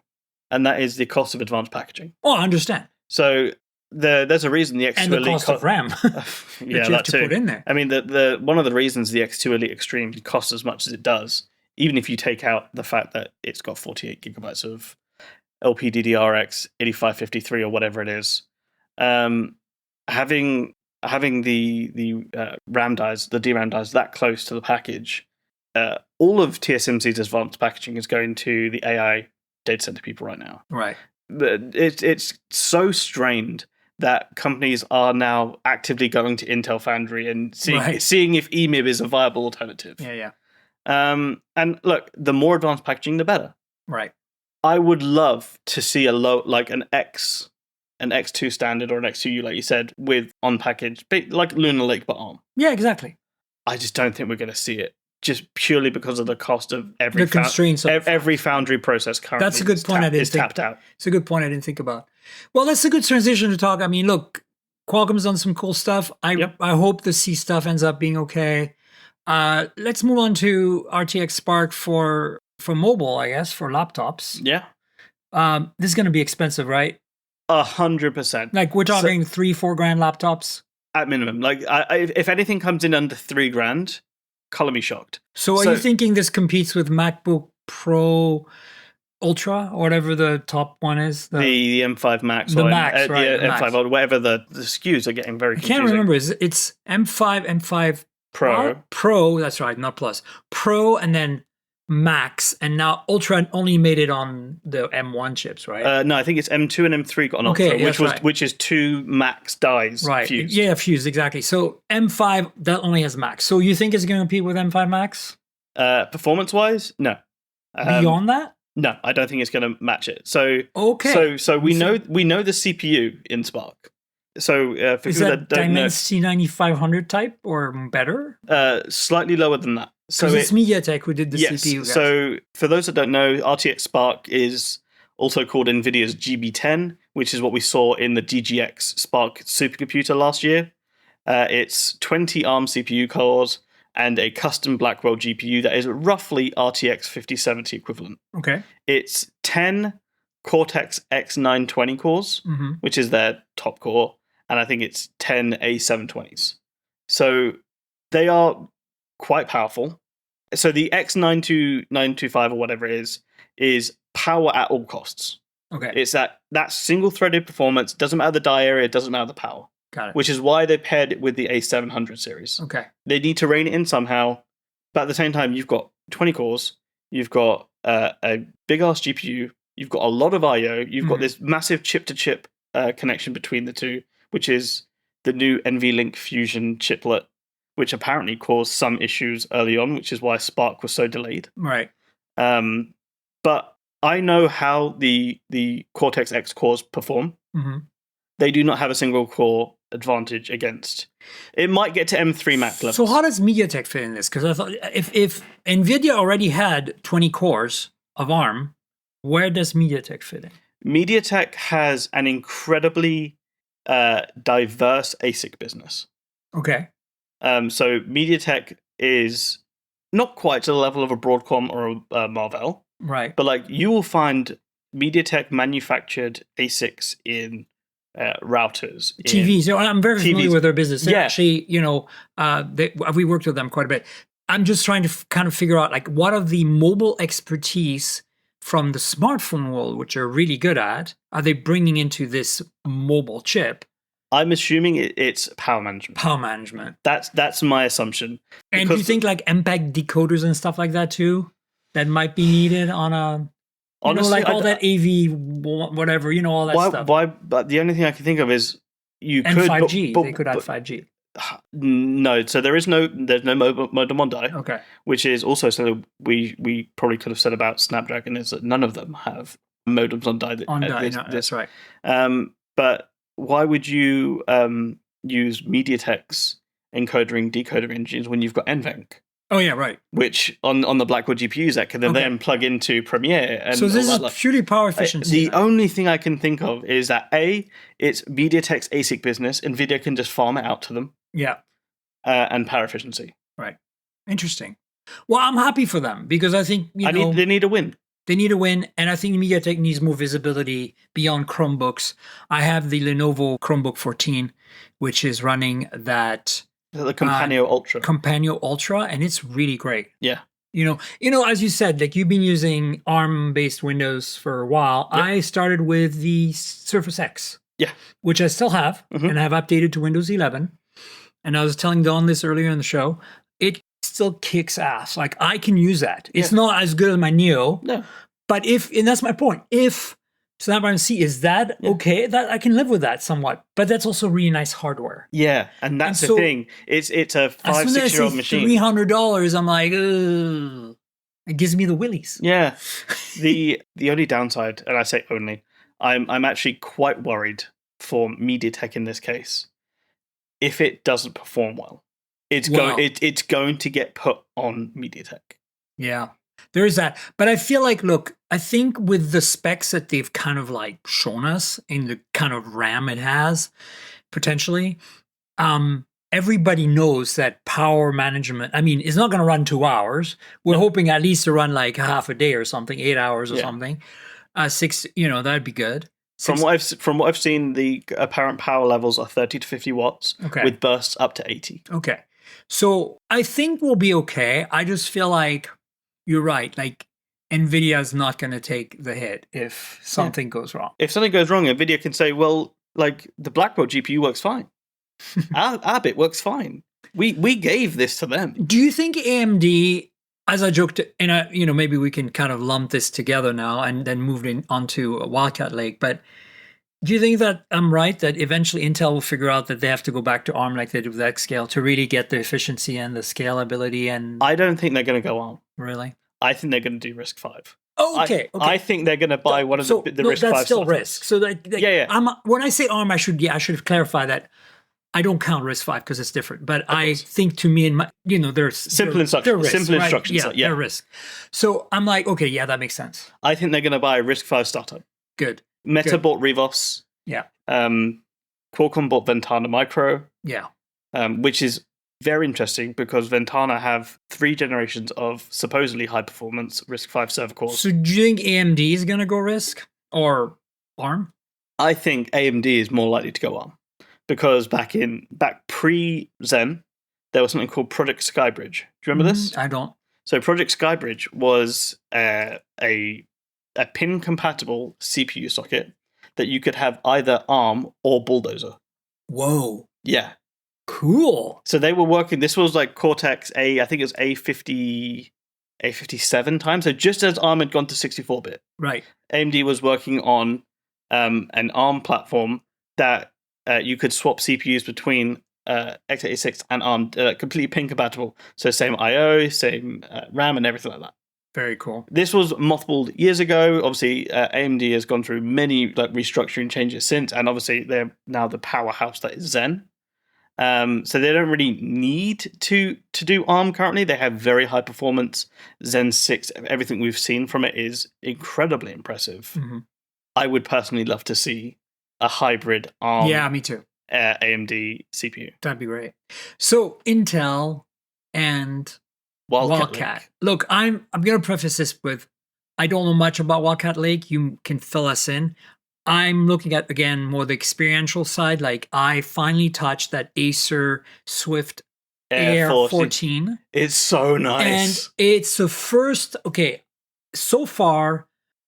And that is the cost of advanced packaging. Oh, I understand. So there's a reason the X2 and the Elite cost of RAM that you have to put in there. I mean, the one of the reasons the X2 Elite Extreme costs as much as it does, even if you take out the fact that it's got 48 gigabytes of LPDDR-X 8553 or whatever it is, having the RAM dies, the DRAM dies that close to the package, all of TSMC's advanced packaging is going to the AI data center people right now. Right. It's so strained that companies are now actively going to Intel Foundry and seeing if EMIB is a viable alternative. Yeah. And look, the more advanced packaging, the better. Right. I would love to see an X2 standard or an X2U, like you said, with on package, like Lunar Lake, but ARM. Yeah, exactly. I just don't think we're going to see it, just purely because of the cost of every constraints. Every foundry process currently. That's a good point. Is tapped out. It's a good point I didn't think about. Well, that's a good transition to talk. I mean, look, Qualcomm's done some cool stuff. I hope the C stuff ends up being okay. Let's move on to RTX Spark for mobile, I guess, for laptops. Yeah. This is going to be expensive, right? 100%. Like we're talking $3-4 grand laptops at minimum. Like if anything comes in under $3,000, color me shocked. So are you thinking this competes with MacBook Pro Ultra or whatever the top one is? The M5 Max. The Max, right? The M5 Ultra, whatever the SKUs are getting very confusing. I can't remember. It's M5 Pro, that's right, not Plus. Pro and then Max, and now Ultra only made it on the M1 chips, right? No, I think it's M2 and M3 got an Ultra, which is two Max dies fused. Yeah, fused, exactly. So M5, that only has Max. So you think it's going to compete with M5 Max? Performance-wise, no. Beyond that? No, I don't think it's going to match it. So okay. So we know the CPU in Spark. So for Is people that that don't know, Dimensity 9500 type or better? slightly lower than that. So it's MediaTek who did the CPU. Guys. So for those that don't know, RTX Spark is also called NVIDIA's GB10, which is what we saw in the DGX Spark supercomputer last year. It's 20 ARM CPU cores and a custom Blackwell GPU that is roughly RTX 5070 equivalent. Okay. It's 10 Cortex X920 cores, which is their top core, and I think it's 10 A720s. So they are quite powerful. So the X925 or whatever it is power at all costs. Okay. It's that single-threaded performance. Doesn't matter the die area, it doesn't matter the power. Got it. Which is why they paired it with the A700 series. Okay. They need to rein it in somehow, but at the same time, you've got 20 cores, you've got a big-ass GPU, you've got a lot of I/O, you've got this massive chip-to-chip connection between the two, which is the new NVLink Fusion chiplet, which apparently caused some issues early on, which is why Spark was so delayed. Right. But I know how the Cortex X cores perform. They do not have a single core advantage against. It might get to M3 Max levels. So how does MediaTek fit in this? Because I thought if NVIDIA already had 20 cores of ARM, where does MediaTek fit in? MediaTek has an incredibly diverse ASIC business. Okay. So MediaTek is not quite to the level of a Broadcom or a Marvell. Right. But like you will find MediaTek manufactured ASICs in routers, TVs. I'm very familiar with their business. They're actually, we worked with them quite a bit. I'm just trying to kind of figure out like what are the mobile expertise from the smartphone world, which are really good at, are they bringing into this mobile chip? I'm assuming it's power management. Power management. That's my assumption. And do you think like MPEG decoders and stuff like that too, that might be needed on a... Honestly, like all that AV, whatever, all that stuff. Why? But the only thing I can think of is and 5G. They could add 5G. No, so there's no modem on die. Okay, which is also something we probably could have said about Snapdragon is that none of them have modems on die. That's right. But why would you use MediaTek's encoder and decoder engines when you've got NVENC? Oh yeah, right. Which on the Blackwell GPUs that can then plug into Premiere. And so this is purely power efficiency. The only thing I can think of is that it's MediaTek's ASIC business. NVIDIA can just farm it out to them. Yeah. And power efficiency. Right. Interesting. Well, I'm happy for them because I think they need a win. They need a win, and I think MediaTek needs more visibility beyond Chromebooks. I have the Lenovo Chromebook 14, which is running that. The Companion Ultra. Companion Ultra, and it's really great. Yeah. As you said, like you've been using ARM-based Windows for a while. Yep. I started with the Surface X. Yeah. Which I still have, and I have updated to Windows 11. And I was telling Don this earlier in the show. It still kicks ass. Like I can use that. It's not as good as my Neo. No. But and that's my point. If Snapdragon C, is that okay? That I can live with that somewhat, but that's also really nice hardware. Yeah, and that's the thing. It's a 5-6 year old machine. $300. I'm like, ugh. It gives me the willies. Yeah. The only downside, and I say only, I'm actually quite worried for MediaTek in this case. If it doesn't perform well, it's going to get put on MediaTek. Yeah. There is that. But I feel like, look, I think with the specs that they've kind of like shown us in the kind of RAM it has, potentially, everybody knows that power management, it's not going to run 2 hours. We're hoping at least to run like half a day or something, 8 hours or something. 6, that'd be good. From what I've seen, the apparent power levels are 30 to 50 watts with bursts up to 80. Okay. So I think we'll be okay. I just feel like you're right. Like NVIDIA is not going to take the hit if something goes wrong. If something goes wrong, NVIDIA can say, well, like the Blackwell GPU works fine. our bit works fine. We gave this to them. Do you think AMD, as I joked, and maybe we can kind of lump this together now and then move onto Wildcat Lake, but do you think that I'm right that eventually Intel will figure out that they have to go back to ARM like they do with Xscale to really get the efficiency and the scalability? And I don't think they're going to go ARM. Really? I think they're going to do RISC-V. Okay. I think they're going to buy one of the RISC-V that's still startups. risk. So when I say ARM, I should have clarified that I don't count RISC-V because it's different. But I think to me, there's simple instructions. Simple instructions. Yeah, they're risk. So I'm like, okay, yeah, that makes sense. I think they're going to buy a RISC-V startup. Good. Meta bought Revos. Yeah. Qualcomm bought Ventana Micro. Yeah. Which is very interesting because Ventana have 3 generations of supposedly high performance RISC-V server cores. So do you think AMD is going to go RISC or ARM? I think AMD is more likely to go ARM because back pre-Zen, there was something called Project Skybridge. Do you remember this? I don't. So Project Skybridge was a pin compatible CPU socket that you could have either ARM or Bulldozer. Whoa. Yeah. Cool. So they were working, this was like Cortex I think it was A57 time. So just as ARM had gone to 64-bit. Right. AMD was working on an ARM platform that you could swap CPUs between x86 and ARM, completely pin compatible. So same I/O, same RAM, and everything like that. Very cool. This was multiple years ago. Obviously, AMD has gone through many restructuring changes since, and obviously they're now the powerhouse that is Zen. So they don't really need to do ARM currently. They have very high performance Zen 6. Everything we've seen from it is incredibly impressive. Mm-hmm. I would personally love to see a hybrid ARM. Yeah, me too. AMD CPU. That'd be great. So Intel and Wildcat. Look, I'm going to preface this with, I don't know much about Wildcat Lake. You can fill us in. I'm looking at, again, more the experiential side. Like, I finally touched that Acer Swift Air 14. It's so nice. And it's the first, so far,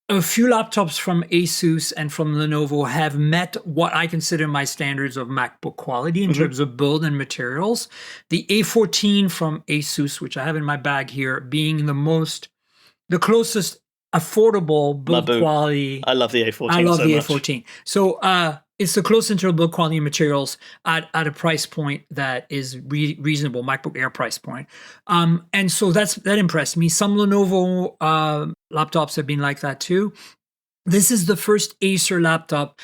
a few laptops from ASUS and from Lenovo have met what I consider my standards of MacBook quality in terms of build and materials. The A14 from ASUS, which I have in my bag here, being the closest affordable build quality. I love the A14. I love the A14. So it's the closest to build quality materials at a price point that is reasonable, MacBook Air price point. And so that impressed me. Some Lenovo laptops have been like that too. This is the first Acer laptop.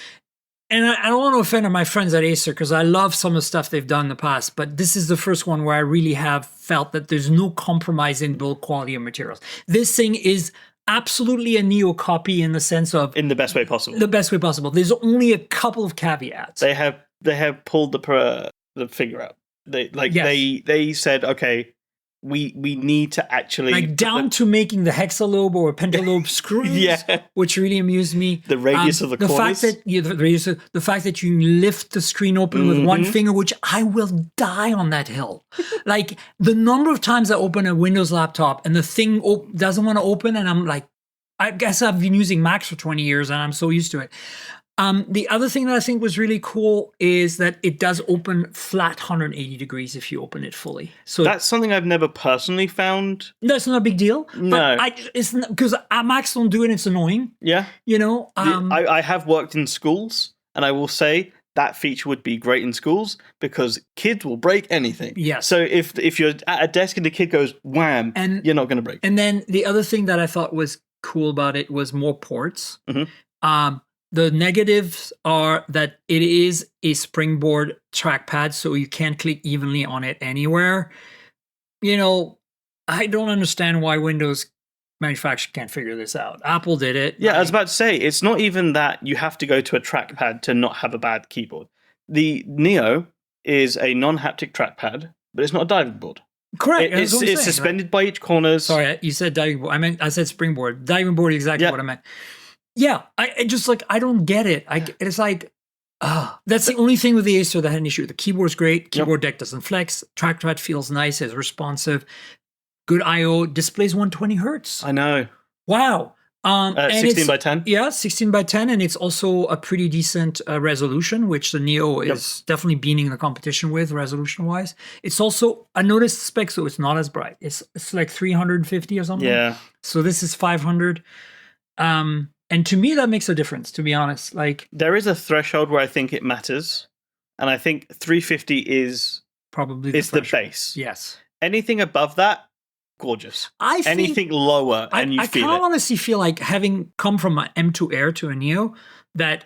And I don't want to offend my friends at Acer because I love some of the stuff they've done in the past, but this is the first one where I really have felt that there's no compromise in build quality of materials. This thing is absolutely a Neo copy in the sense of in the best way possible. The best way possible. There's only a couple of caveats. They have pulled the figure out. They said, okay, we need to actually down to making the hexalobe or pentalobe screws, which really amused me. The radius of the corners. The fact that you lift the screen open with one finger, which I will die on that hill. Like the number of times I open a Windows laptop and the thing doesn't want to open, and I'm like, I guess I've been using Macs for 20 years and I'm so used to it. The other thing that I think was really cool is that it does open flat 180 degrees if you open it fully. So that's something I've never personally found. That's not a big deal. No. But it's because Macs don't do it. It's annoying. Yeah. I have worked in schools, and I will say that feature would be great in schools because kids will break anything. Yeah. So if you're at a desk and the kid goes wham, you're not going to break. And then the other thing that I thought was cool about it was more ports. The negatives are that it is a springboard trackpad, so you can't click evenly on it anywhere. I don't understand why Windows manufacturer can't figure this out. Apple did it. Yeah, I was about to say, it's not even that you have to go to a trackpad to not have a bad keyboard. The Neo is a non-haptic trackpad, but it's not a diving board. Correct. It's suspended by each corners. Sorry, you said diving board. I said springboard. Diving board is exactly what I meant. Yeah, I just I don't get it. It's like, that's the only thing with the Acer that had an issue. The keyboard's great. Keyboard deck doesn't flex. Trackpad feels nice. It's responsive. Good I/O. Displays 120 hertz. I know. Wow. 16 by 10? Yeah, 16 by 10. And it's also a pretty decent resolution, which the Neo is definitely beating the competition with resolution-wise. It's also, I noticed the specs, so it's not as bright. It's like 350 or something. Yeah. So this is 500. And to me, that makes a difference, to be honest. There is a threshold where I think it matters. And I think 350 is probably the base. Yes. Anything above that, gorgeous. Anything lower and you I feel kind it. of honestly feel like, having come from an M2 Air to a Neo, that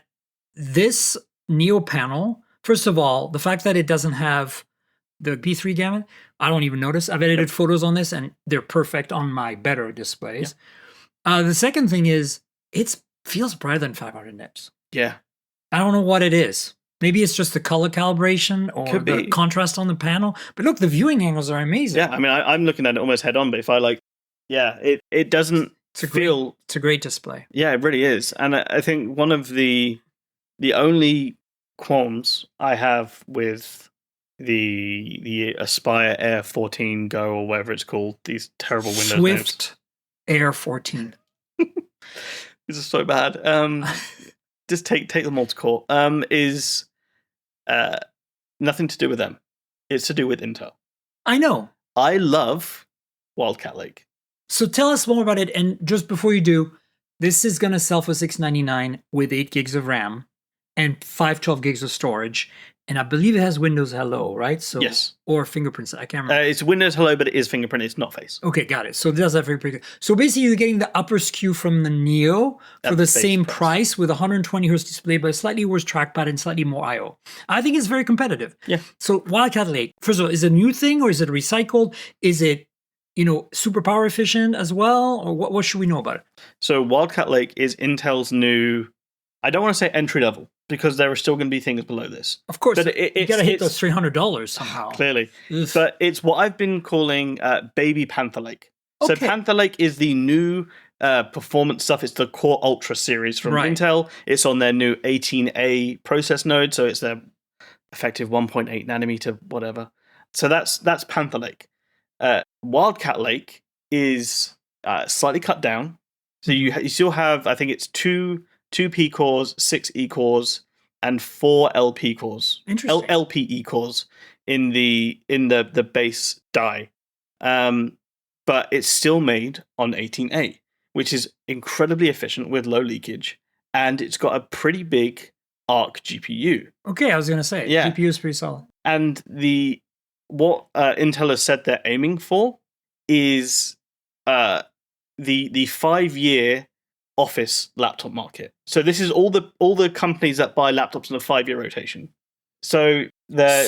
this Neo panel, first of all, the fact that it doesn't have the B3 gamut, I don't even notice. I've edited photos on this and they're perfect on my better displays. The second thing is, it feels brighter than 500 nips. Yeah. I don't know what it is. Maybe it's just the color calibration or Could the be. contrast on the panel. But look, the viewing angles are amazing. Yeah, I mean, I'm looking at it almost head on, but if I it doesn't feel... It's a great display. Yeah, it really is. And I think one of the only qualms I have with the Aspire Air 14 Go or whatever it's called, these terrible Windows Swift Air 14. This is so bad. Just take them all to court. Is nothing to do with them. It's to do with Intel. I know. I love Wildcat Lake. So tell us more about it. And just before you do, this is going to sell for $699 with 8 gigs of RAM and 512 gigs of storage. And I believe it has Windows Hello, right? So yes. Or fingerprints. I can't remember. It's Windows Hello, but it is fingerprint. It's not Face. Okay, got it. So it does have very pretty good. So basically, you're getting the upper SKU from the Neo for the same price with 120 hertz display, but a slightly worse trackpad and slightly more I/O. I think it's very competitive. Yeah. So Wildcat Lake, first of all, is it a new thing or is it recycled? Is it, super power efficient as well? Or what should we know about it? So Wildcat Lake is Intel's new, I don't want to say entry level, because there are still going to be things below this. Of course, but you got to hit those $300 somehow. Clearly. Ugh. But it's what I've been calling Baby Panther Lake. Okay. So Panther Lake is the new performance stuff. It's the Core Ultra series from Intel. It's on their new 18A process node, so it's their effective 1.8 nanometer, whatever. So that's Panther Lake. Wildcat Lake is slightly cut down. So you still have, I think it's two P cores, 6 E cores, and 4 LP cores. Interesting. LPE cores in the base die. But it's still made on 18A, which is incredibly efficient with low leakage, and it's got a pretty big Arc GPU. Okay, I was going to say, GPU is pretty solid. And what Intel has said they're aiming for is the 5-year office laptop market. So this is all the companies that buy laptops in a 5-year rotation. So the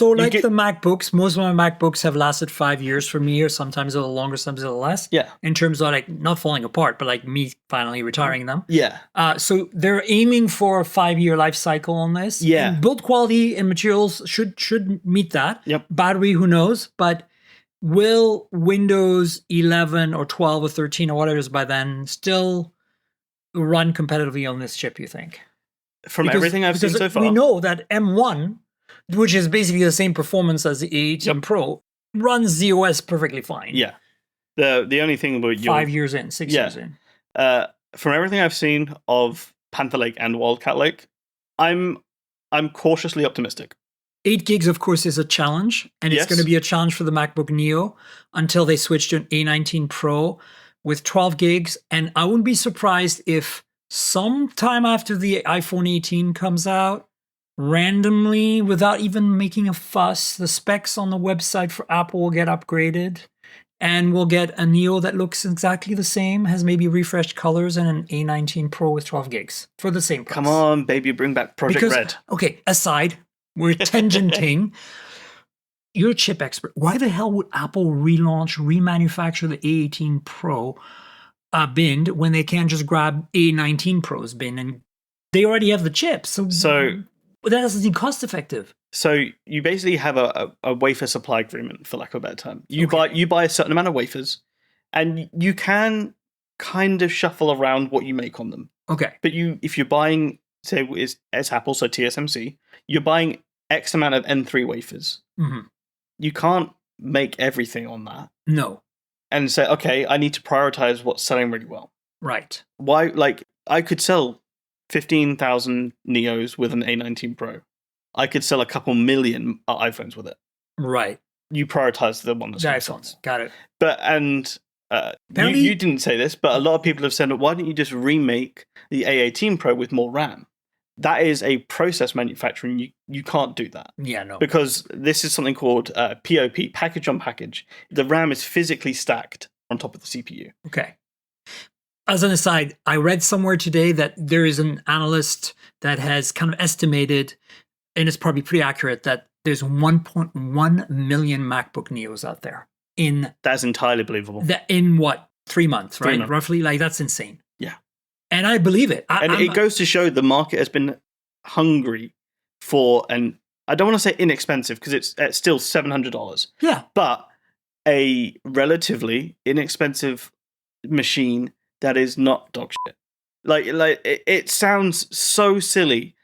MacBooks, most of my MacBooks have lasted 5 years for me, or sometimes a little longer, sometimes a little less. Yeah. In terms of not falling apart, but me finally retiring them. Yeah. So they're aiming for a 5-year life cycle on this. Yeah. And build quality and materials should meet that. Yep. Battery, who knows? But will Windows 11 or 12 or 13 or whatever it is by then still run competitively on this chip, you think? From everything I've seen so far. We know that M1, which is basically the same performance as the A18 Pro, runs ZOS perfectly fine. Yeah. The only thing about 5 years in, 6 years in. From everything I've seen of Panther Lake and Wildcat Lake, I'm cautiously optimistic. 8 gigs, of course, is a challenge, and it's going to be a challenge for the MacBook Neo until they switch to an A19 Pro with 12 gigs. And I wouldn't be surprised if sometime after the iPhone 18 comes out, randomly, without even making a fuss, the specs on the website for Apple will get upgraded, and we'll get a Neo that looks exactly the same, has maybe refreshed colors, and an A19 Pro with 12 gigs for the same price. Come on, baby, bring back Project Red. Okay, aside, we're tangenting. You're a chip expert. Why the hell would Apple remanufacture the A18 Pro bin when they can't just grab A19 Pro's bin, and they already have the chips? So that doesn't seem cost effective. So you basically have a wafer supply agreement, for lack of a better term. You buy a certain amount of wafers, and you can kind of shuffle around what you make on them. Okay. But if you're buying, say, it's Apple, so TSMC, you're buying X amount of N3 wafers. Mm-hmm. You can't make everything on that. No. And say, okay, I need to prioritize what's selling really well. Right. Why? I could sell 15,000 Neos with an A19 Pro. I could sell a couple million iPhones with it. Right. You prioritize the one that's iPhones. Got it. But you didn't say this, but a lot of people have said, why don't you just remake the A18 Pro with more RAM? That is a process manufacturing. You can't do that. Yeah, no. Because this is something called POP, package on package. The RAM is physically stacked on top of the CPU. Okay. As an aside, I read somewhere today that there is an analyst that has kind of estimated, and it's probably pretty accurate, that there's 1.1 million MacBook Neos out there. That's entirely believable. In what, 3 months, right? 3 months. Roughly, like that's insane. Yeah. And I believe it. It goes to show the market has been hungry for, and I don't want to say inexpensive because it's still $700. Yeah. But a relatively inexpensive machine that is not dog shit. Like it sounds so silly.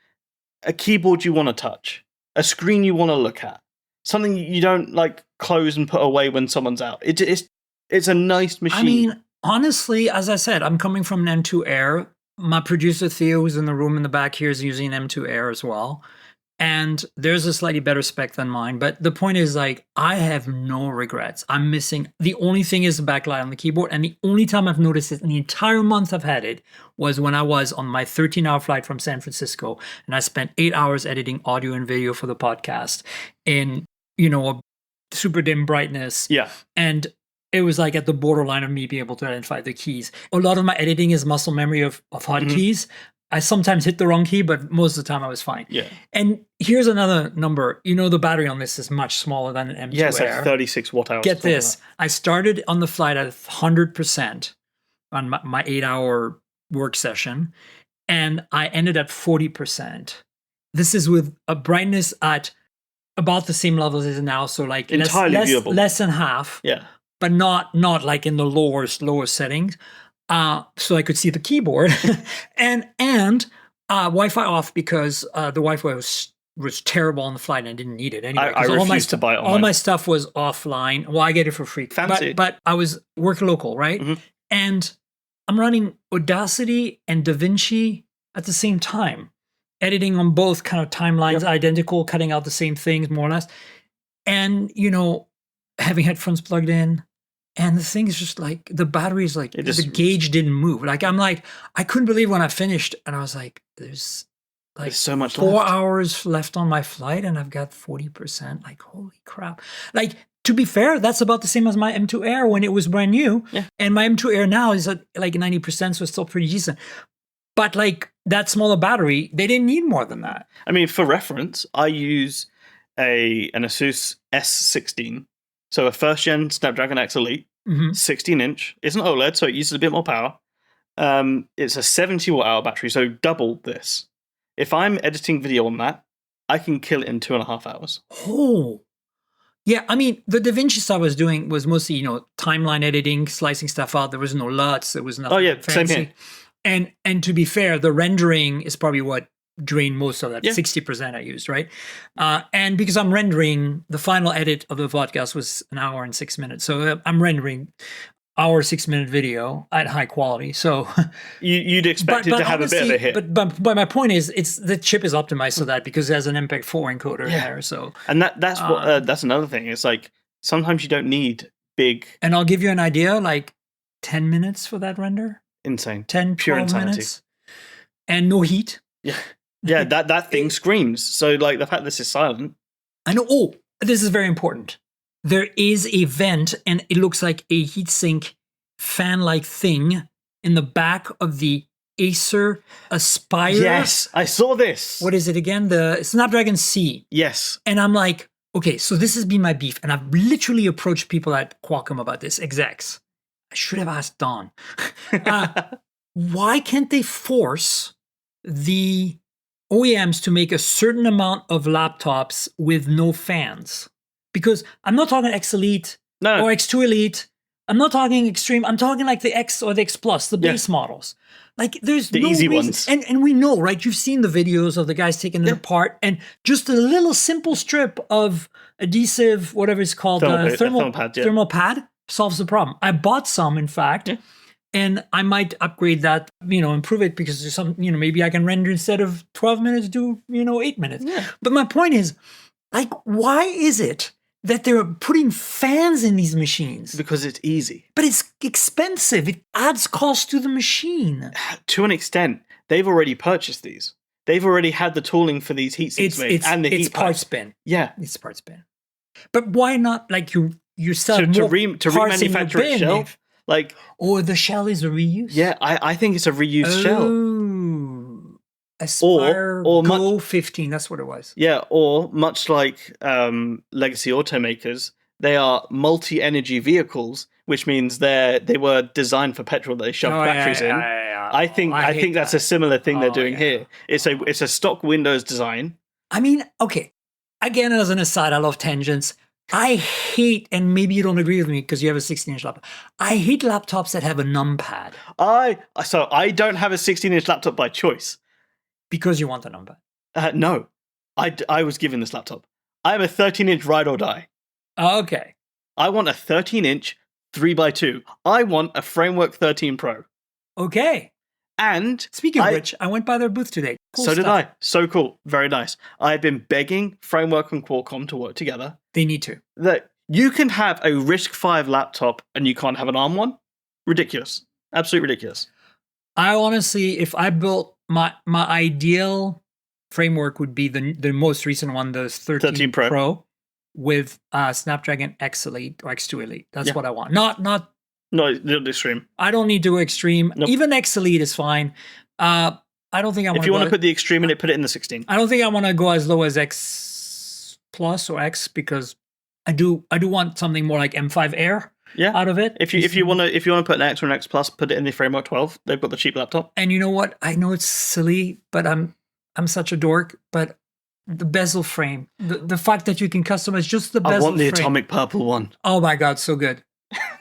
A keyboard you want to touch, a screen you want to look at, something you don't like close and put away when someone's out. It's a nice machine. I mean, honestly, as I said, I'm coming from an M2 Air. My producer Theo, who's in the room in the back here, is using an M2 Air as well. And there's a slightly better spec than mine. But the point is, like, I have no regrets. I'm missing. The only thing is the backlight on the keyboard. And the only time I've noticed it in the entire month I've had it was when I was on my 13-hour flight from San Francisco. And I spent 8 hours editing audio and video for the podcast in, a super dim brightness. Yeah. And it was like at the borderline of me being able to identify the keys. A lot of my editing is muscle memory of hotkeys. I sometimes hit the wrong key, but most of the time I was fine. Yeah. And here's another number. The battery on this is much smaller than an M2 Yeah, it's Air. like 36 watt hours. Get this. I started on the flight at 100% on my 8-hour work session, and I ended at 40%. This is with a brightness at about the same level as it is now, so like entirely viewable. Less than half. Yeah. But not like in the lowest settings. So I could see the keyboard and Wi-Fi off because the Wi-Fi was terrible on the flight and I didn't need it anyway. I refused to buy it online. All my stuff was offline. Well, I get it for free. Fancy. But I was working local, right? Mm-hmm. And I'm running Audacity and DaVinci at the same time, editing on both kind of timelines, identical, cutting out the same things more or less. And, having headphones plugged in. And the thing is just like, the battery is like, the gauge didn't move. Like, I couldn't believe when I finished. And I was like, there's so much 4 left. hours left on my flight and I've got 40%. Like, holy crap. Like, to be fair, that's about the same as my M2 Air when it was brand new. Yeah. And my M2 Air now is at like 90%, so it's still pretty decent. But like that smaller battery, they didn't need more than that. I mean, for reference, I use an ASUS S16. So a first-gen Snapdragon X Elite, 16-inch. It's an OLED, so it uses a bit more power. It's a 70 watt-hour battery, so double this. If I'm editing video on that, I can kill it in 2.5 hours. Oh. Yeah, I mean, the DaVinci stuff I was doing was mostly, timeline editing, slicing stuff out. There was no LUTs. There was nothing fancy. Same here. And to be fair, the rendering is probably what drained most of that. 60% I used, right? And because I'm rendering, the final edit of the podcast was 1 hour and 6 minutes. So I'm rendering our 6-minute video at high quality. So you'd expect it to have a bit of a hit. But my point is, the chip is optimized so that because it has an MPEG-4 encoder in there. So that's another thing. It's like sometimes you don't need big. And I'll give you an idea, like 10 minutes for that render. Insane. 10, pure 12 insanity. minutes. And no heat. Yeah. Yeah, that thing screams. So, like, the fact this is silent. I know. Oh, this is very important. There is a vent, and it looks like a heatsink fan-like thing in the back of the Acer Aspire. Yes, I saw this. What is it again? The Snapdragon C. Yes. And I'm like, okay, so this has been my beef, and I've literally approached people at Qualcomm about this, execs. I should have asked Don. Why can't they force the OEMs to make a certain amount of laptops with no fans? Because I'm not talking X Elite or X2 Elite. I'm not talking Extreme. I'm talking like the X or the X Plus, the base models. Like there's the no easy reason. ones. And we know, right? You've seen the videos of the guys taking it apart, and just a little simple strip of adhesive, whatever it's called, thermal pad solves the problem. I bought some, in fact. Yeah. And I might upgrade that, improve it because there's some, maybe I can render instead of 12 minutes, do, 8 minutes. Yeah. But my point is, like, why is it that they're putting fans in these machines? Because it's easy. But it's expensive. It adds cost to the machine. To an extent, they've already purchased these. They've already had the tooling for these heat sinks made and the heat It's part spin. Yeah. It's part spin. But why not, like, you sell more to remanufacture it itself? Like, or the shell is a reuse. yeah, I think it's a reused shell. Aspire Or Go 15. That's what it was. Yeah, or much like legacy automakers, they are multi-energy vehicles, which means they were designed for petrol that they shoved batteries in. I think that's a similar thing they're doing here. It's a stock Windows design. I mean, okay. Again, as an aside, I love tangents. I hate, and maybe you don't agree with me because you have a 16-inch laptop. I hate laptops that have a numpad. So I don't have a 16-inch laptop by choice. Because you want the numpad? No. I was given this laptop. I have a 13-inch ride or die. Okay. I want a 13-inch 3x2. I want a Framework 13 Pro. Okay. And speaking of which, I went by their booth today. Cool stuff. Did I. So cool. Very nice. I've been begging Framework and Qualcomm to work together. They need to. That you can have a RISC-V laptop and you can't have an ARM one? Ridiculous. Absolutely ridiculous. I honestly, if I built my ideal framework would be the most recent one, the 13 Pro with Snapdragon X Elite or X2 Elite. That's what I want. Not the extreme. I don't need to go extreme. Nope. Even X Elite is fine. I don't think I want. If you want to put the extreme in it, put it in the 16. I don't think I want to go as low as X Plus or X because I do want something more like M5 Air. Yeah. Out of it. If you want to put an X or an X Plus, put it in the Framework 12. They've got the cheap laptop. And you know what? I know it's silly, but I'm such a dork. But the bezel frame, the fact that you can customize just the bezel frame. I want the atomic purple one. Oh my god, so good.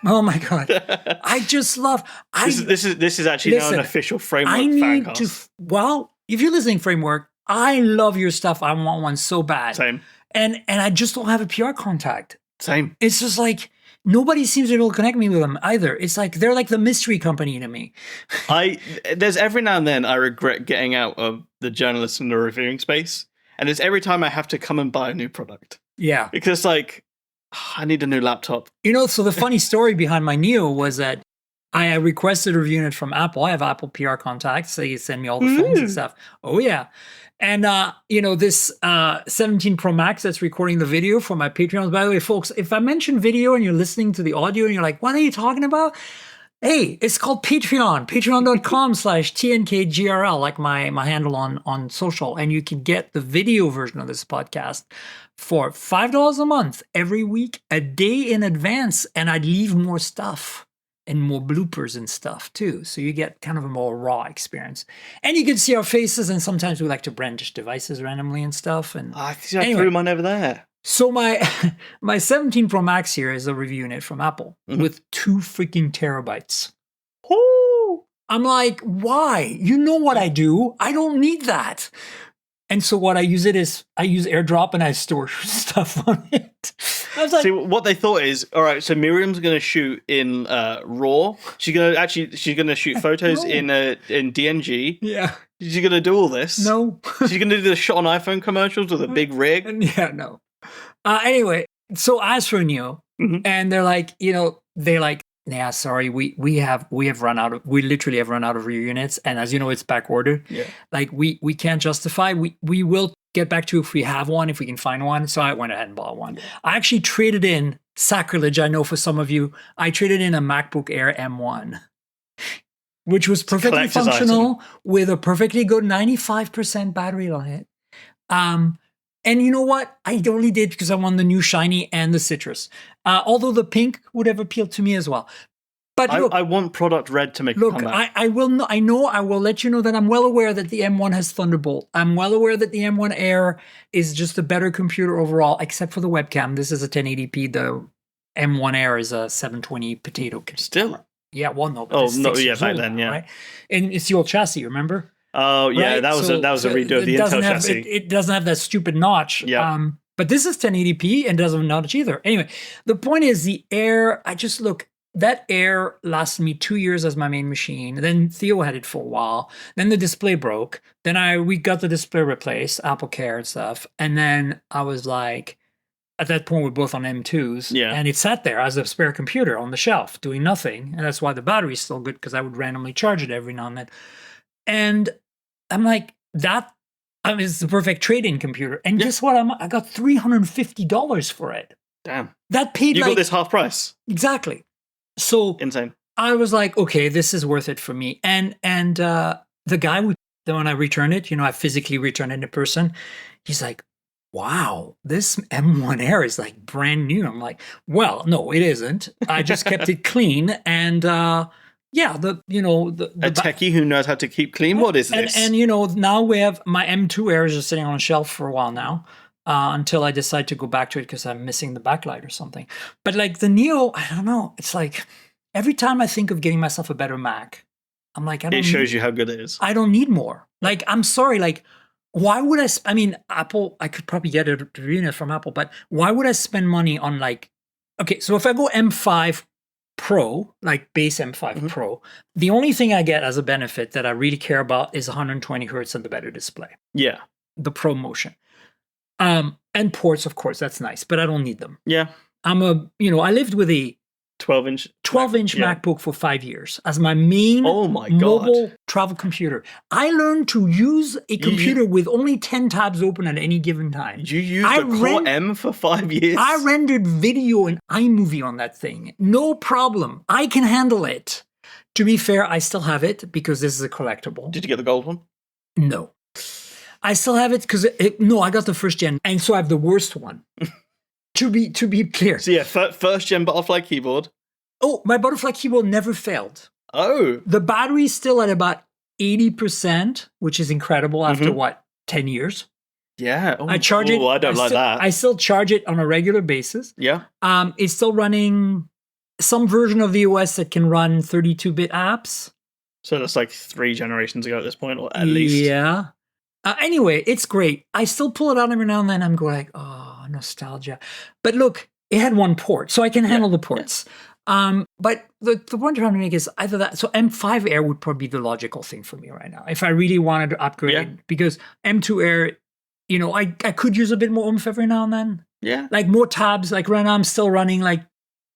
Oh my god, I just love. This is actually now an official Framework fan cast. Well, if you're listening, Framework, I love your stuff. I want one so bad. Same. And I just don't have a PR contact. Same. It's just like. Nobody seems to be able to connect me with them either. It's like they're like the mystery company to me. There's every now and then I regret getting out of the journalist and the reviewing space, and it's every time I have to come and buy a new product. Yeah, because like I need a new laptop. So the funny story behind my Neo was that I requested a review unit from Apple. I have Apple PR contacts. They send me all the phones and stuff. Oh yeah. And, this 17 Pro Max that's recording the video for my Patreons. By the way, folks, if I mention video and you're listening to the audio and you're like, what are you talking about? Hey, it's called Patreon, patreon.com/TNKGRL, like my handle on social. And you can get the video version of this podcast for $5 a month every week, a day in advance. And I'd leave more stuff. And more bloopers and stuff too. So you get kind of a more raw experience. And you can see our faces, and sometimes we like to brandish devices randomly and stuff. And I threw mine over there. So my 17 Pro Max here is a review unit from Apple with 2 freaking terabytes. Ooh. I'm like, why? You know what I do. I don't need that. And so what I use AirDrop and I store stuff on it. I was like, see, what they thought is, all right, so Miriam's going to shoot in RAW. She's going to shoot photos in DNG. Yeah. She's going to do all this. No. She's going to do the shot on iPhone commercials with a big rig. Yeah, no. Anyway, so I asked for a Neo, and they're like, yeah, sorry, we literally have run out of review units, and as you know, it's back ordered. Yeah. Like we can't justify. We will get back to you if we have one, if we can find one. So I went ahead and bought one. I actually traded in, sacrilege, I know for some of you, I traded in a MacBook Air M1, which was perfectly functional with a perfectly good 95% battery on it. And you know what? I only did because I want the new shiny and the citrus. Although the pink would have appealed to me as well. But look, I want product red to make a comeback. I will let you know that I'm well aware that the M1 has Thunderbolt. I'm well aware that the M1 Air is just a better computer overall, except for the webcam. This is a 1080p. The M1 Air is a 720 potato. Still? Yeah, well, no. But back then, yeah. Right? And it's the old chassis, remember? Oh yeah, right? that was a redo of the Intel chassis. It doesn't have that stupid notch. Yeah. But this is 1080p and doesn't have a notch either. Anyway, the point is the Air. That Air lasted me 2 years as my main machine. Then Theo had it for a while. Then the display broke. Then we got the display replaced, Apple Care and stuff. And then I was like, at that point, we're both on M2s. Yeah. And it sat there as a spare computer on the shelf doing nothing. And that's why the battery's still good, because I would randomly charge it every now and then. And I'm like, it's the perfect trade-in computer. And guess what? I got $350 for it. Damn. That paid You got this half price. Exactly. So insane. I was like, okay, this is worth it for me. And the guy when I returned it, I physically returned it in person. He's like, wow, this M1 Air is like brand new. I'm like, well, no, it isn't. I just kept it clean. And a techie who knows how to keep clean. What is this? And now we have my M2 Air is just sitting on a shelf for a while now. Until I decide to go back to it because I'm missing the backlight or something. But like the Neo, I don't know. It's like every time I think of getting myself a better Mac, I'm like, it shows you how good it is. I don't need more. Like, I'm sorry. Like, why would Apple, I could probably get a from Apple, but why would I spend money on okay, so if I go M5 Pro, like base M5 Pro, the only thing I get as a benefit that I really care about is 120 hertz and the better display. Yeah. The Pro Motion. And ports, of course, that's nice, but I don't need them. Yeah. I lived with a 12-inch MacBook for 5 years as my main mobile travel computer. I learned to use a computer with only 10 tabs open at any given time. You used a Core M for 5 years? I rendered video in iMovie on that thing. No problem. I can handle it. To be fair, I still have it because this is a collectible. Did you get the gold one? No. I still have it because I got the first gen, and so I have the worst one. to be clear. So yeah, first gen butterfly keyboard. Oh, my butterfly keyboard never failed. Oh, the battery's still at about 80%, which is incredible after 10 years. Yeah, I charge it. I don't like that. I still charge it on a regular basis. Yeah. It's still running some version of the OS that can run 32-bit apps. So that's like 3 generations ago at this point, or at least. Yeah. Anyway, it's great. I still pull it out every now and then. I'm going like, oh, nostalgia. But look, it had one port, so I can handle the ports. Yeah. But the point I'm trying to make is either that. So M5 Air would probably be the logical thing for me right now if I really wanted to upgrade. Because M2 Air, I could use a bit more oomph every now and then. Yeah. Like more tabs. Like right now I'm still running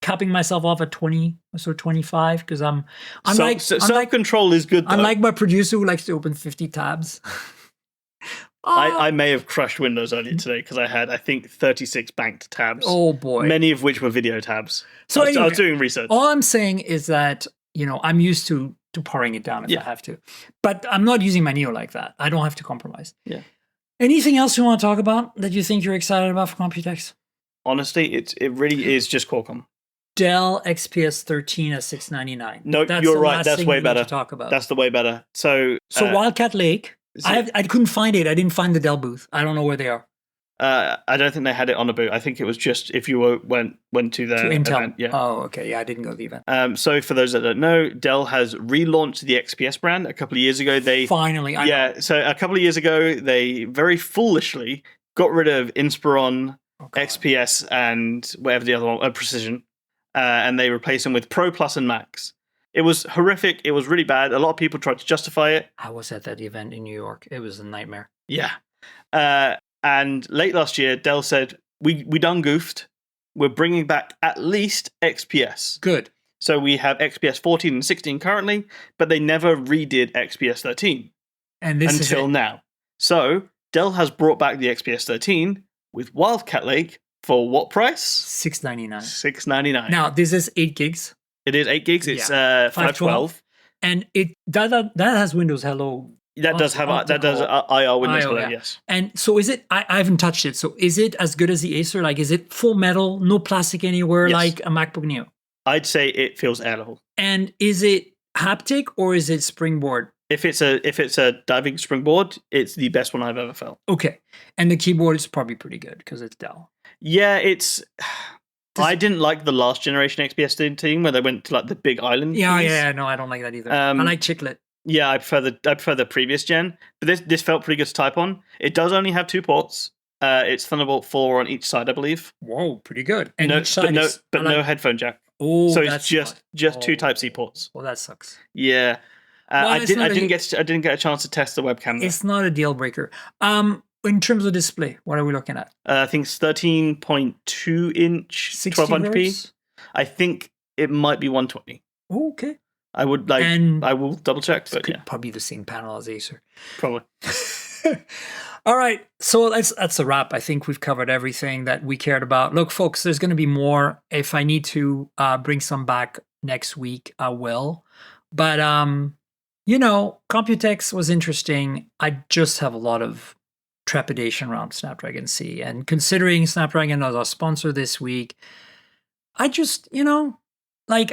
capping myself off at 20 or 25 because I'm self-control is good though. Unlike my producer who likes to open 50 tabs. I may have crushed Windows earlier today because I had, I think, 36 banked tabs. Oh, boy. Many of which were video tabs. So I was doing research. All I'm saying is that, I'm used to powering it down if I have to. But I'm not using my Neo like that. I don't have to compromise. Yeah. Anything else you want to talk about that you think you're excited about for Computex? Honestly, it really is just Qualcomm. Dell XPS 13 at $699. No, you're right. That's way better. Talk about. That's the way better. So Wildcat Lake. I couldn't find it. I didn't find the Dell booth. I don't know where they are. I don't think they had it on a booth. I think it was just if you went to their Intel. event. Yeah. Oh, okay. Yeah, I didn't go to the event. So for those that don't know, Dell has relaunched the XPS brand a couple of years ago. Finally. So a couple of years ago, they very foolishly got rid of Inspiron, XPS, and whatever the other one, Precision, and they replaced them with Pro Plus and Max. It was horrific. It was really bad. A lot of people tried to justify it. I was at that event in New York. It was a nightmare. Yeah. And late last year, Dell said, we done goofed. We're bringing back at least XPS. Good. So we have XPS 14 and 16 currently, but they never redid XPS 13 until now. So Dell has brought back the XPS 13 with Wildcat Lake for what price? $699. $699. Now, this is 8 gigs. It is 8 gigs. It's 512. And that has Windows Hello. That does have IR Windows Hello, yes. And so is it, I haven't touched it, so is it as good as the Acer? Like, is it full metal, no plastic anywhere, like a MacBook Neo? I'd say it feels air level. And is it haptic or is it springboard? If it's a diving springboard, it's the best one I've ever felt. Okay. And the keyboard is probably pretty good because it's Dell. Yeah, I didn't like the last generation XPS 13 where they went to like the big island. Yeah, no, I don't like that either. I like chiclet. Yeah, I prefer the previous gen, but this felt pretty good to type on. It does only have 2 ports. It's Thunderbolt 4 on each side, I believe. Whoa, pretty good. And no headphone jack. Oh, so it's just 2 Type-C ports. Well, that sucks. Yeah, I didn't get a chance to test the webcam. It's not a deal breaker. In terms of display, what are we looking at? I think it's 13.2 inch, 1200p. I think it might be 120. Oh, okay. I will double check, but could probably the same panel as Acer. Probably. All right. So that's a wrap. I think we've covered everything that we cared about. Look, folks, there's going to be more. If I need to bring some back next week, I will. But, Computex was interesting. I just have a lot of trepidation around Snapdragon C. And considering Snapdragon as our sponsor this week, I just, I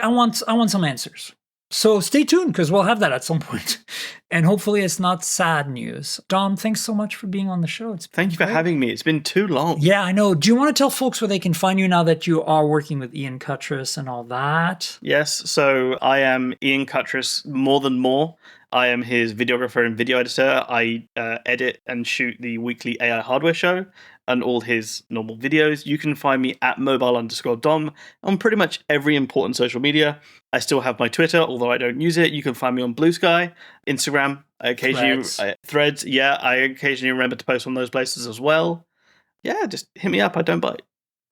want some answers. So stay tuned because we'll have that at some point. And hopefully it's not sad news. Dom, thanks so much for being on the show. Thank you for having me. It's been too long. Yeah, I know. Do you want to tell folks where they can find you now that you are working with Ian Cuttress and all that? Yes. So I am Ian Cuttress more than more. I am his videographer and video editor. I edit and shoot the weekly AI hardware show and all his normal videos. You can find me at mobile_dom on pretty much every important social media. I still have my Twitter, although I don't use it. You can find me on Blue Sky, Instagram. I occasionally Threads. Yeah, I occasionally remember to post on those places as well. Yeah, just hit me up. I don't bite.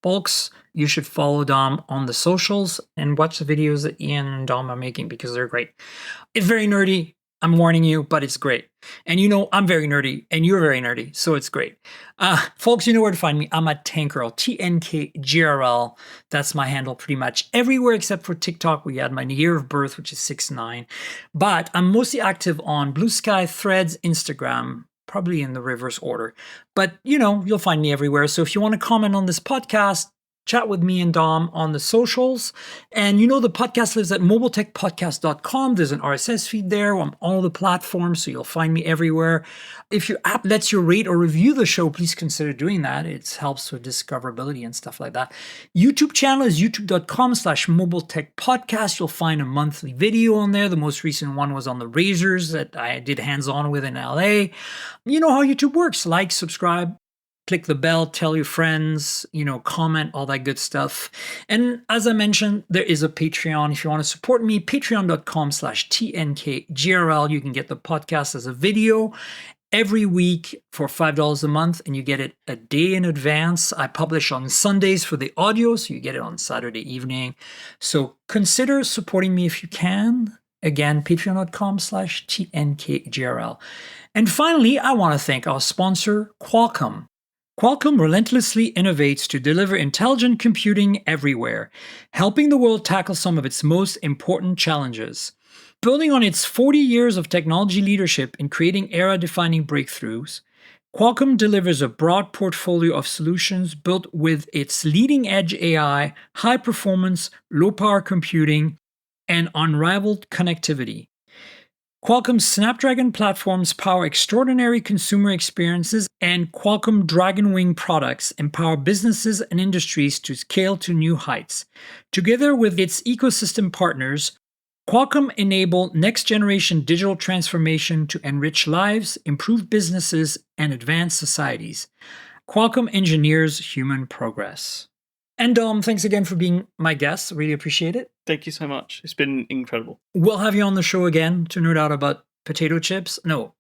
Folks, you should follow Dom on the socials and watch the videos that Ian and Dom are making because they're great. It's very nerdy. I'm warning you, but it's great. And I'm very nerdy, and you're very nerdy, so it's great. Folks, you know where to find me. I'm at Tankgirl, TNKGRL. That's my handle pretty much everywhere except for TikTok, where you had my year of birth, which is 6'9". But I'm mostly active on Blue Sky, Threads, Instagram, probably in the reverse order. But, you'll find me everywhere. So if you want to comment on this podcast, chat with me and Dom on the socials. And the podcast lives at mobiletechpodcast.com. There's an RSS feed there on all the platforms, so you'll find me everywhere. If your app lets you rate or review the show, please consider doing that. It helps with discoverability and stuff like that. YouTube channel is youtube.com/mobiletechpodcast. You'll find a monthly video on there. The most recent one was on the razors that I did hands-on with in LA. You know how YouTube works. Like, subscribe, click the bell, tell your friends, comment, all that good stuff. And as I mentioned, there is a Patreon. If you want to support me, patreon.com/TNKGRL. You can get the podcast as a video every week for $5 a month, and you get it a day in advance. I publish on Sundays for the audio, so you get it on Saturday evening. So consider supporting me if you can. Again, patreon.com/TNKGRL. And finally, I want to thank our sponsor, Qualcomm. Qualcomm relentlessly innovates to deliver intelligent computing everywhere, helping the world tackle some of its most important challenges. Building on its 40 years of technology leadership in creating era-defining breakthroughs, Qualcomm delivers a broad portfolio of solutions built with its leading-edge AI, high-performance, low-power computing, and unrivaled connectivity. Qualcomm's Snapdragon platforms power extraordinary consumer experiences, and Qualcomm Dragonwing products empower businesses and industries to scale to new heights. Together with its ecosystem partners, Qualcomm enable next-generation digital transformation to enrich lives, improve businesses, and advance societies. Qualcomm engineers human progress. And Dom, thanks again for being my guest. Really appreciate it. Thank you so much. It's been incredible. We'll have you on the show again to nerd out about potato chips. No,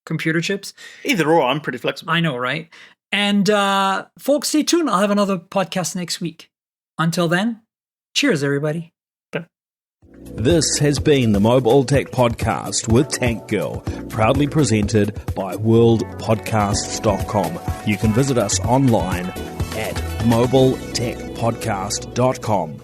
computer chips. Either or, I'm pretty flexible. I know, right? And folks, stay tuned. I'll have another podcast next week. Until then, cheers, everybody. Bye. This has been the Mobile Tech Podcast with Tank Girl, proudly presented by worldpodcasts.com. You can visit us online at mobiletechpodcast.com.